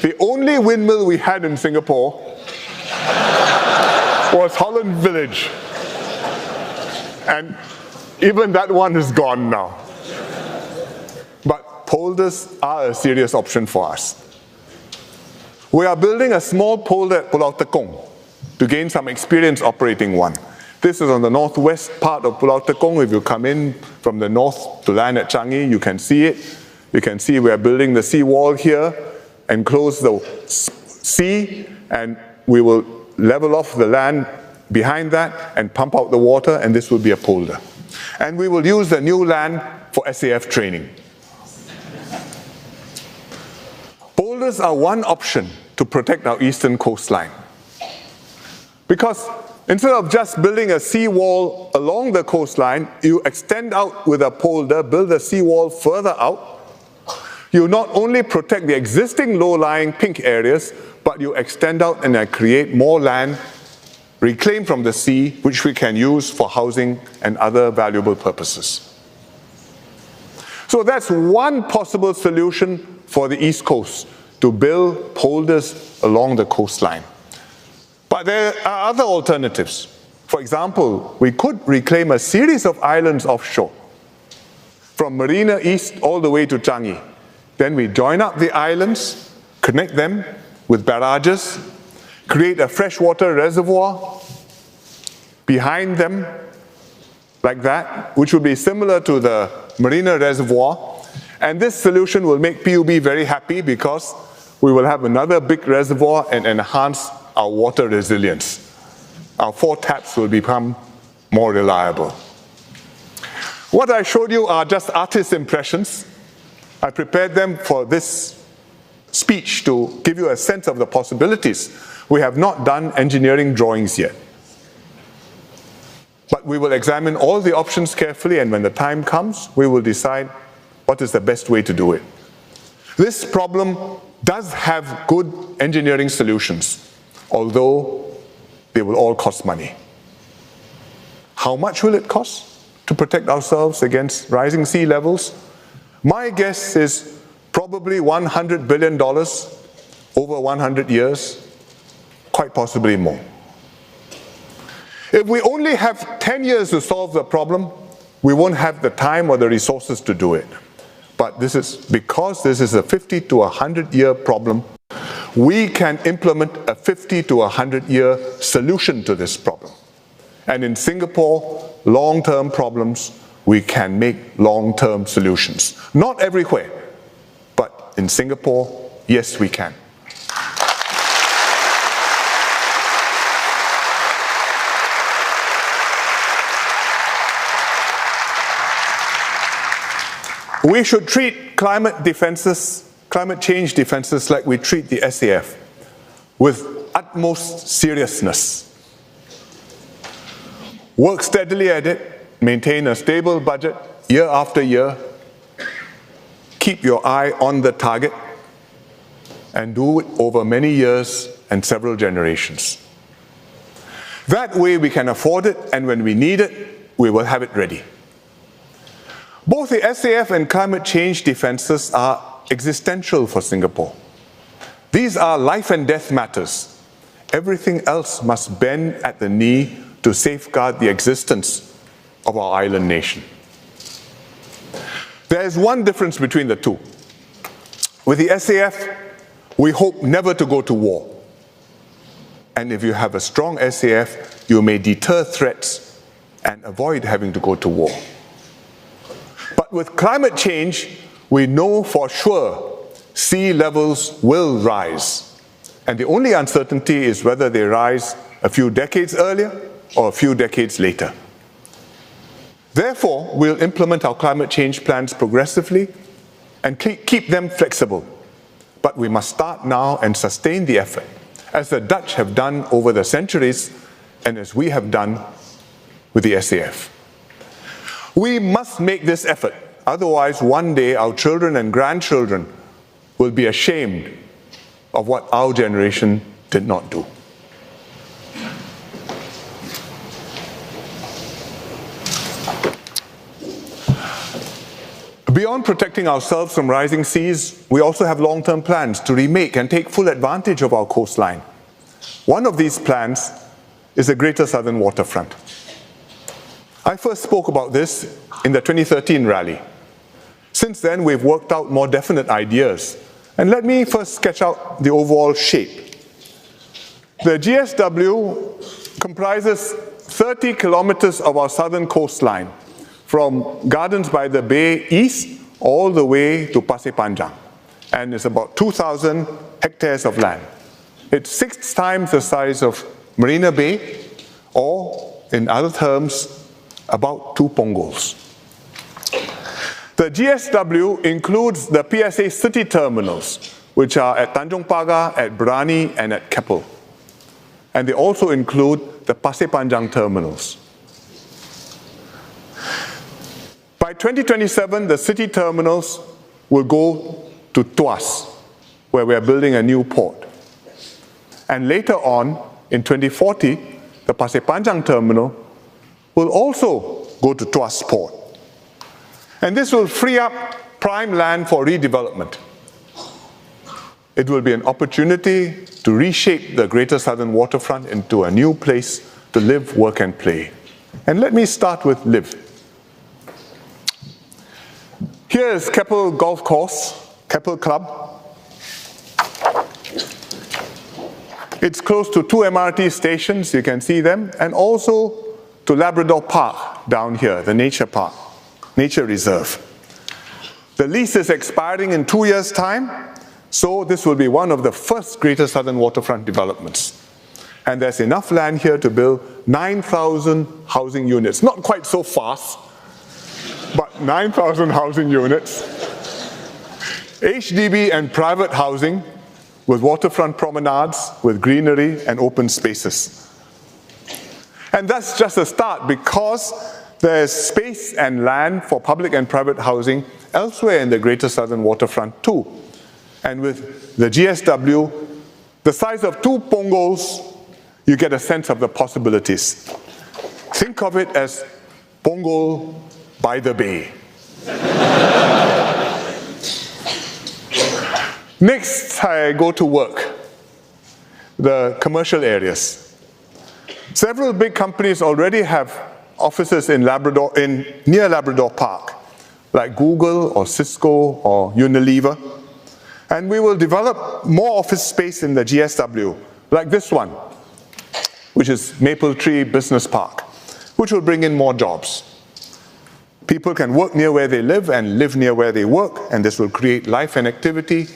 The only windmill we had in Singapore was Holland Village. And even that one is gone now. But polders are a serious option for us. We are building a small polder at Pulau Tekong to gain some experience operating one. This is on the northwest part of Pulau Tekong. If you come in from the north to land at Changi, you can see it. You can see we are building the seawall here, enclose the sea, and we will level off the land behind that and pump out the water, and this will be a polder. And we will use the new land for SAF training. Polders are one option to protect our eastern coastline. Because instead of just building a seawall along the coastline, you extend out with a polder, build a seawall further out. You not only protect the existing low-lying pink areas, but you extend out and create more land reclaimed from the sea, which we can use for housing and other valuable purposes. So that's one possible solution for the East Coast, to build polders along the coastline. But there are other alternatives. For example, we could reclaim a series of islands offshore, from Marina East all the way to Changi. Then we join up the islands, connect them with barrages, create a freshwater reservoir behind them, like that, which would be similar to the Marina Reservoir. And this solution will make PUB very happy because we will have another big reservoir and enhance our water resilience. Our 4 taps will become more reliable. What I showed you are just artist impressions. I prepared them for this speech to give you a sense of the possibilities. We have not done engineering drawings yet. But we will examine all the options carefully, and when the time comes, we will decide what is the best way to do it. This problem does have good engineering solutions, although they will all cost money. How much will it cost to protect ourselves against rising sea levels? My guess is probably $100 billion over 100 years, quite possibly more. If we only have 10 years to solve the problem, we won't have the time or the resources to do it. But this is because this is a 50 to 100 year problem, we can implement a 50 to 100 year solution to this problem. And in Singapore, long-term problems, we can make long-term solutions. Not everywhere, but in Singapore, yes, we can. We should treat climate change defenses like we treat the SAF, with utmost seriousness. Work steadily at it, maintain a stable budget year after year, keep your eye on the target, and do it over many years and several generations. That way we can afford it, and when we need it, we will have it ready. Both the SAF and climate change defenses are existential for Singapore. These are life and death matters. Everything else must bend at the knee to safeguard the existence of our island nation. There is one difference between the two. With the SAF, we hope never to go to war. And if you have a strong SAF, you may deter threats and avoid having to go to war. But with climate change, we know for sure sea levels will rise. And the only uncertainty is whether they rise a few decades earlier or a few decades later. Therefore, we'll implement our climate change plans progressively and keep them flexible. But we must start now and sustain the effort, as the Dutch have done over the centuries and as we have done with the SAF. We must make this effort, otherwise one day our children and grandchildren will be ashamed of what our generation did not do. Beyond protecting ourselves from rising seas, we also have long-term plans to remake and take full advantage of our coastline. One of these plans is the Greater Southern Waterfront. I first spoke about this in the 2013 rally. Since then, we've worked out more definite ideas. And let me first sketch out the overall shape. The GSW comprises 30 kilometers of our southern coastline, from Gardens by the Bay east all the way to Pasir Panjang, and it's about 2,000 hectares of land. It's 6 times the size of Marina Bay, or in other terms, about 2 Punggol's. The GSW includes the PSA city terminals, which are at Tanjong Pagar, at Brani, and at Keppel. And they also include the Pasir Panjang terminals. By 2027, the city terminals will go to Tuas, where we are building a new port. And later on, in 2040, the Pasir Panjang terminal will also go to Tuas Port. And this will free up prime land for redevelopment. It will be an opportunity to reshape the Greater Southern Waterfront into a new place to live, work, and play. And let me start with live. Here is Keppel Golf Course, Keppel Club. It's close to 2 MRT stations, you can see them, and also to Labrador Park down here, the nature park, nature reserve. The lease is expiring in 2 years' time, so this will be one of the first Greater Southern Waterfront developments. And there's enough land here to build 9,000 housing units. Not quite so fast, but 9,000 housing units. HDB and private housing with waterfront promenades, with greenery and open spaces. And that's just a start, because there's space and land for public and private housing elsewhere in the Greater Southern Waterfront too. And with the GSW, the size of 2 Punggol's, you get a sense of the possibilities. Think of it as Punggol by the Bay. Next, I go to work, the commercial areas. Several big companies already have offices in near Labrador Park, like Google or Cisco or Unilever. And we will develop more office space in the GSW, like this one, which is Maple Tree Business Park, which will bring in more jobs. People can work near where they live and live near where they work, and this will create life and activity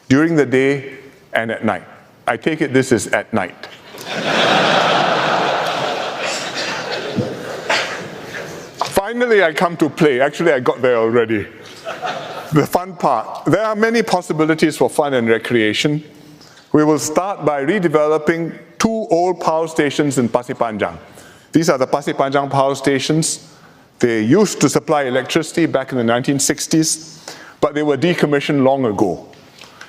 during the day and at night. I take it this is at night. finally I come to play. Actually, I got there already. The fun part. There are many possibilities for fun and recreation. We will start by redeveloping 2 old power stations in Pasir Panjang. These are the Pasir Panjang power stations. They used to supply electricity back in the 1960s, but they were decommissioned long ago.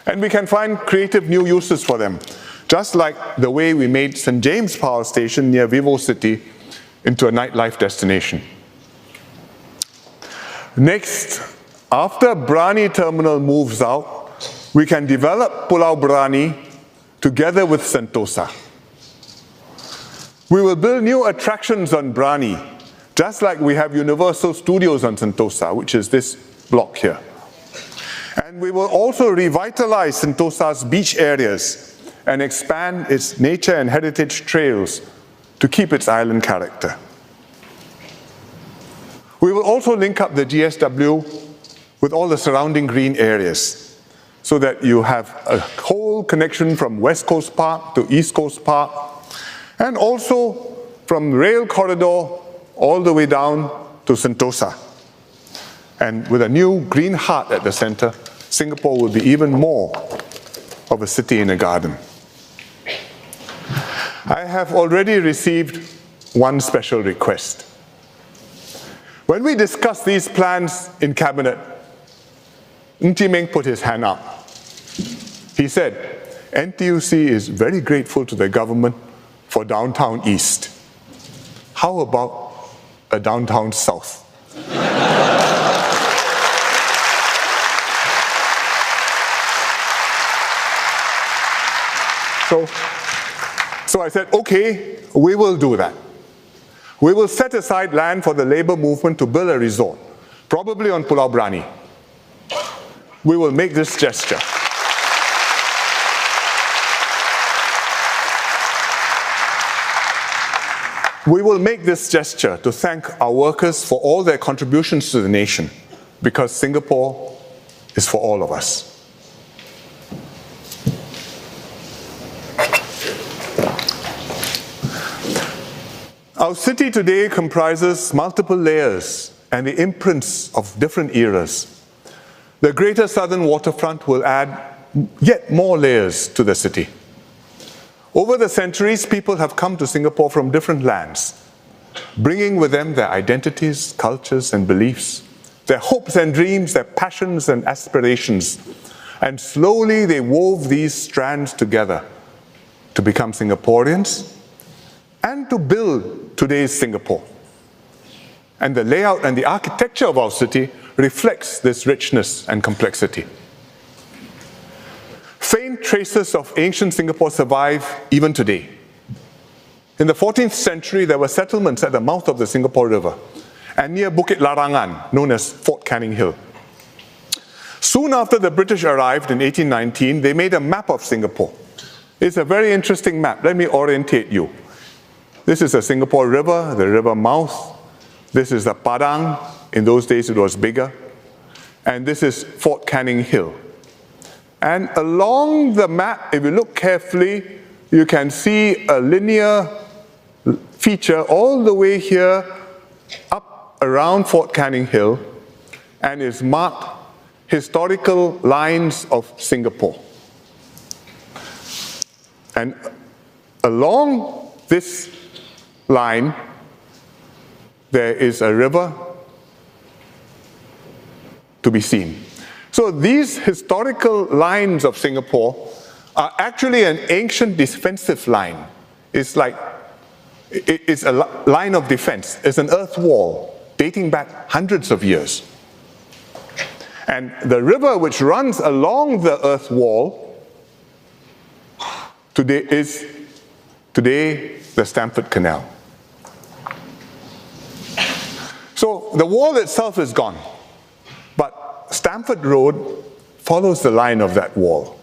And we can find creative new uses for them, just like the way we made St. James Power Station near Vivo City into a nightlife destination. Next, after Brani Terminal moves out, we can develop Pulau Brani together with Sentosa. We will build new attractions on Brani, just like we have Universal Studios on Sentosa, which is this block here. And we will also revitalize Sentosa's beach areas and expand its nature and heritage trails to keep its island character. We will also link up the GSW with all the surrounding green areas so that you have a whole connection from West Coast Park to East Coast Park, and also from rail corridor all the way down to Sentosa. And with a new green heart at the center, Singapore will be even more of a city in a garden. I have already received one special request. When we discussed these plans in Cabinet, Ng Chee Meng put his hand up. He said, NTUC is very grateful to the government for Downtown East. How about a Downtown South? So I said, okay, we will do that. We will set aside land for the labor movement to build a resort, probably on Pulau Brani. We will make this gesture. We will make this gesture to thank our workers for all their contributions to the nation, because Singapore is for all of us. Our city today comprises multiple layers and the imprints of different eras. The Greater Southern Waterfront will add yet more layers to the city. Over the centuries, people have come to Singapore from different lands, bringing with them their identities, cultures, and beliefs, their hopes and dreams, their passions and aspirations. And slowly they wove these strands together to become Singaporeans and to build today's Singapore. And the layout and the architecture of our city reflects this richness and complexity. Faint traces of ancient Singapore survive even today. In the 14th century, there were settlements at the mouth of the Singapore River and near Bukit Larangan, known as Fort Canning Hill. Soon after the British arrived in 1819, they made a map of Singapore. It's a very interesting map. Let me orientate you. This is the Singapore River, the river mouth. This is the Padang. In those days, it was bigger. And this is Fort Canning Hill. And along the map, if you look carefully, you can see a linear feature all the way here up around Fort Canning Hill, and is marked historical lines of Singapore. And along this line, there is a river to be seen. So these historical lines of Singapore are actually an ancient defensive line. It's a line of defense. It's an earth wall dating back hundreds of years. And the river which runs along the earth wall today is the Stamford Canal. So the wall itself is gone, but Stamford Road follows the line of that wall.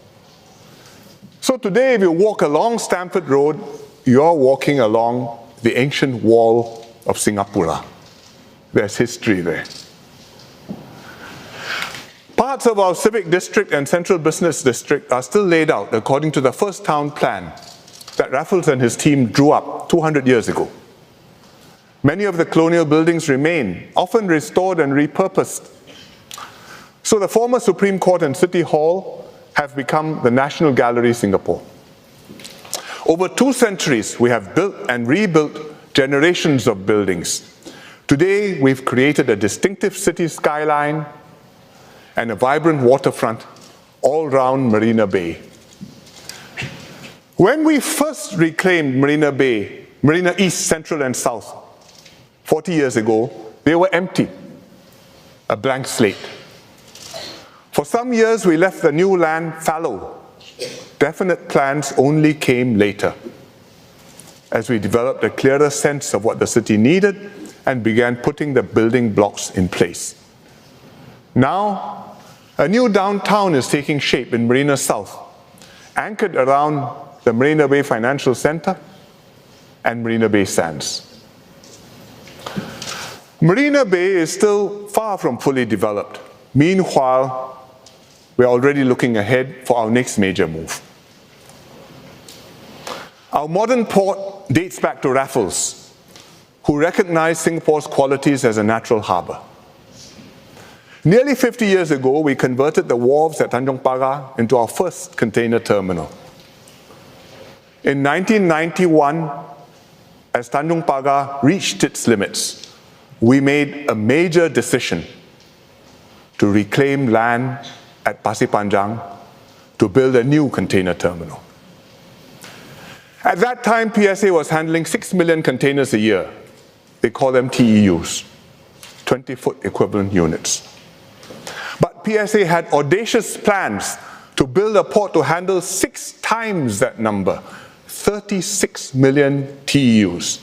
So today, if you walk along Stamford Road, you're walking along the ancient wall of Singapura. There's history there. Parts of our civic district and central business district are still laid out according to the first town plan that Raffles and his team drew up 200 years ago. Many of the colonial buildings remain, often restored and repurposed. So the former Supreme Court and City Hall have become the National Gallery, Singapore. Over 2 centuries, we have built and rebuilt generations of buildings. Today, we've created a distinctive city skyline and a vibrant waterfront all around Marina Bay. When we first reclaimed Marina Bay, Marina East, Central and South, 40 years ago, they were empty, a blank slate. For some years, we left the new land fallow. Definite plans only came later, as we developed a clearer sense of what the city needed and began putting the building blocks in place. Now, a new downtown is taking shape in Marina South, anchored around the Marina Bay Financial Center and Marina Bay Sands. Marina Bay is still far from fully developed. Meanwhile, we're already looking ahead for our next major move. Our modern port dates back to Raffles, who recognized Singapore's qualities as a natural harbor. Nearly 50 years ago, we converted the wharves at Tanjong Pagar into our first container terminal. In 1991, as Tanjong Pagar reached its limits, we made a major decision to reclaim land at Pasir Panjang to build a new container terminal. At that time, PSA was handling 6 million containers a year. They call them TEUs, 20-foot equivalent units. But PSA had audacious plans to build a port to handle 6 times that number, 36 million TEUs.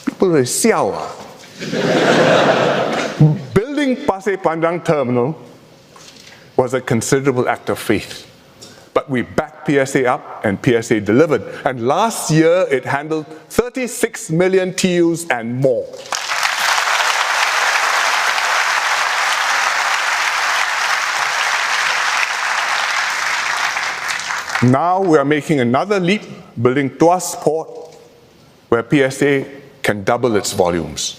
People will siao. Building Pasir Panjang terminal was a considerable act of faith. But we backed PSA up and PSA delivered. And last year, it handled 36 million TEUs and more. Now we are making another leap, building Tuas Port, where PSA can double its volumes.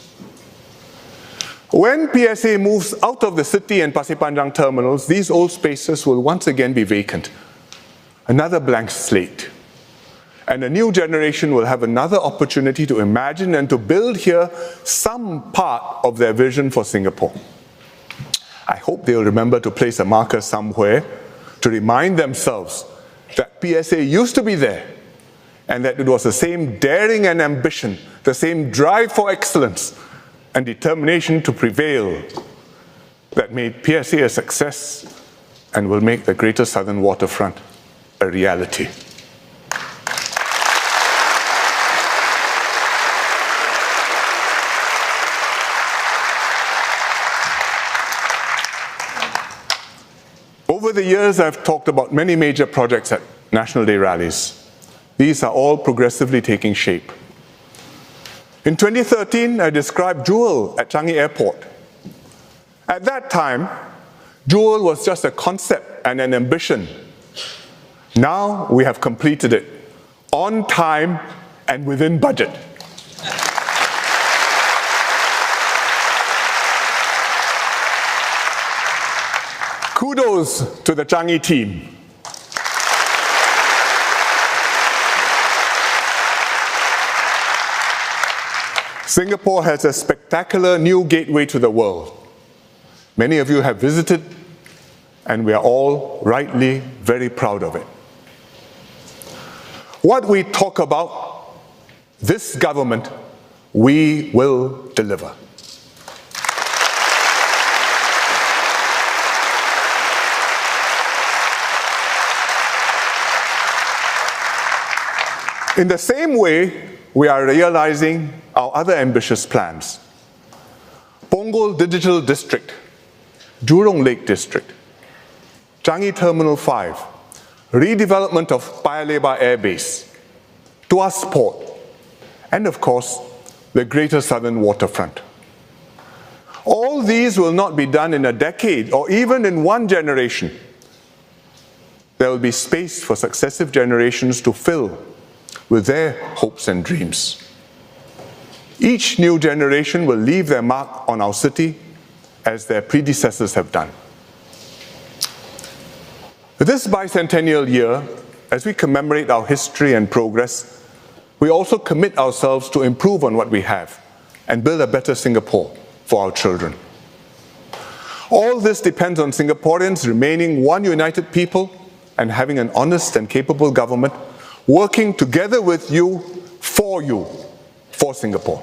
When PSA moves out of the city and Pasir Panjang terminals, these old spaces will once again be vacant. Another blank slate. And a new generation will have another opportunity to imagine and to build here some part of their vision for Singapore. I hope they'll remember to place a marker somewhere to remind themselves that PSA used to be there and that it was the same daring and ambition, the same drive for excellence and determination to prevail that made PSA a success and will make the Greater Southern Waterfront a reality. Over the years, I've talked about many major projects at National Day rallies. These are all progressively taking shape. In 2013, I described Jewel at Changi Airport. At that time, Jewel was just a concept and an ambition. Now we have completed it on time and within budget. Kudos to the Changi team. Singapore has a spectacular new gateway to the world. Many of you have visited, and we are all rightly very proud of it. What we talk about, this government, we will deliver. In the same way, we are realizing our other ambitious plans. Punggol Digital District, Jurong Lake District, Changi Terminal 5, redevelopment of Paya Lebar Air Base, Tuas Port, and of course, the Greater Southern Waterfront. All these will not be done in a decade or even in one generation. There will be space for successive generations to fill with their hopes and dreams. Each new generation will leave their mark on our city as their predecessors have done. This bicentennial year, as we commemorate our history and progress, we also commit ourselves to improve on what we have and build a better Singapore for our children. All this depends on Singaporeans remaining one united people and having an honest and capable government working together with you, for Singapore.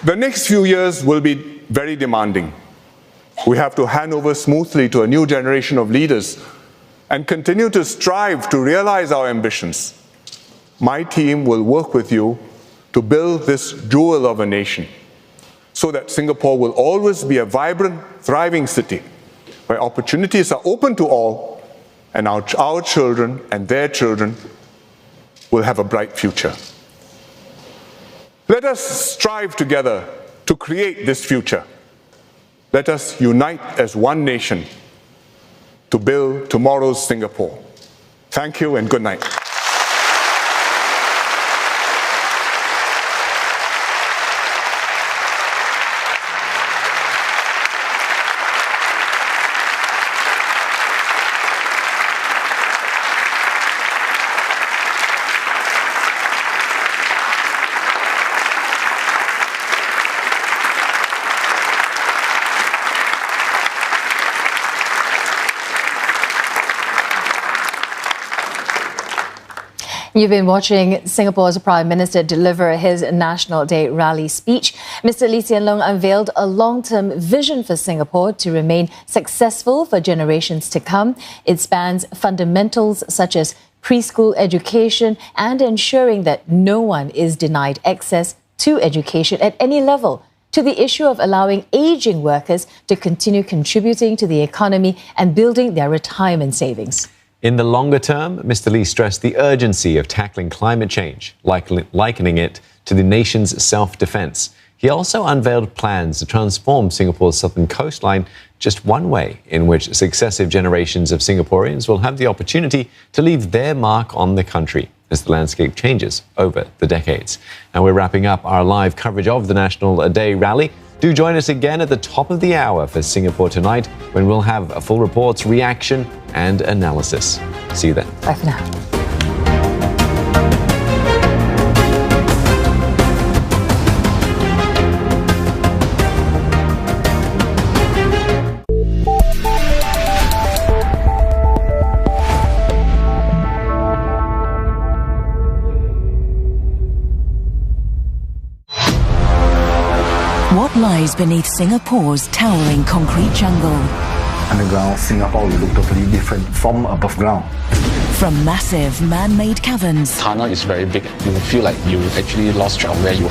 The next few years will be very demanding. We have to hand over smoothly to a new generation of leaders and continue to strive to realize our ambitions. My team will work with you to build this jewel of a nation so that Singapore will always be a vibrant, thriving city where opportunities are open to all and our children and their children will have a bright future. Let us strive together to create this future. Let us unite as one nation to build tomorrow's Singapore. Thank you and good night. You've been watching Singapore's Prime Minister deliver his National Day rally speech. Mr. Lee Hsien Loong unveiled a long-term vision for Singapore to remain successful for generations to come. It spans fundamentals such as preschool education and ensuring that no one is denied access to education at any level, to the issue of allowing aging workers to continue contributing to the economy and building their retirement savings. In the longer term, Mr. Lee stressed the urgency of tackling climate change, likening it to the nation's self-defense. He also unveiled plans to transform Singapore's southern coastline just one way in which successive generations of Singaporeans will have the opportunity to leave their mark on the country as the landscape changes over the decades. And we're wrapping up our live coverage of the National Day rally. Do join us again at the top of the hour for Singapore Tonight, when we'll have a full report's reaction and analysis. See you then. Bye for now. What lies beneath Singapore's towering concrete jungle? Underground, Singapore will look totally different from above ground. From massive man-made caverns. Tunnel is very big. You feel like you actually lost track of where you are.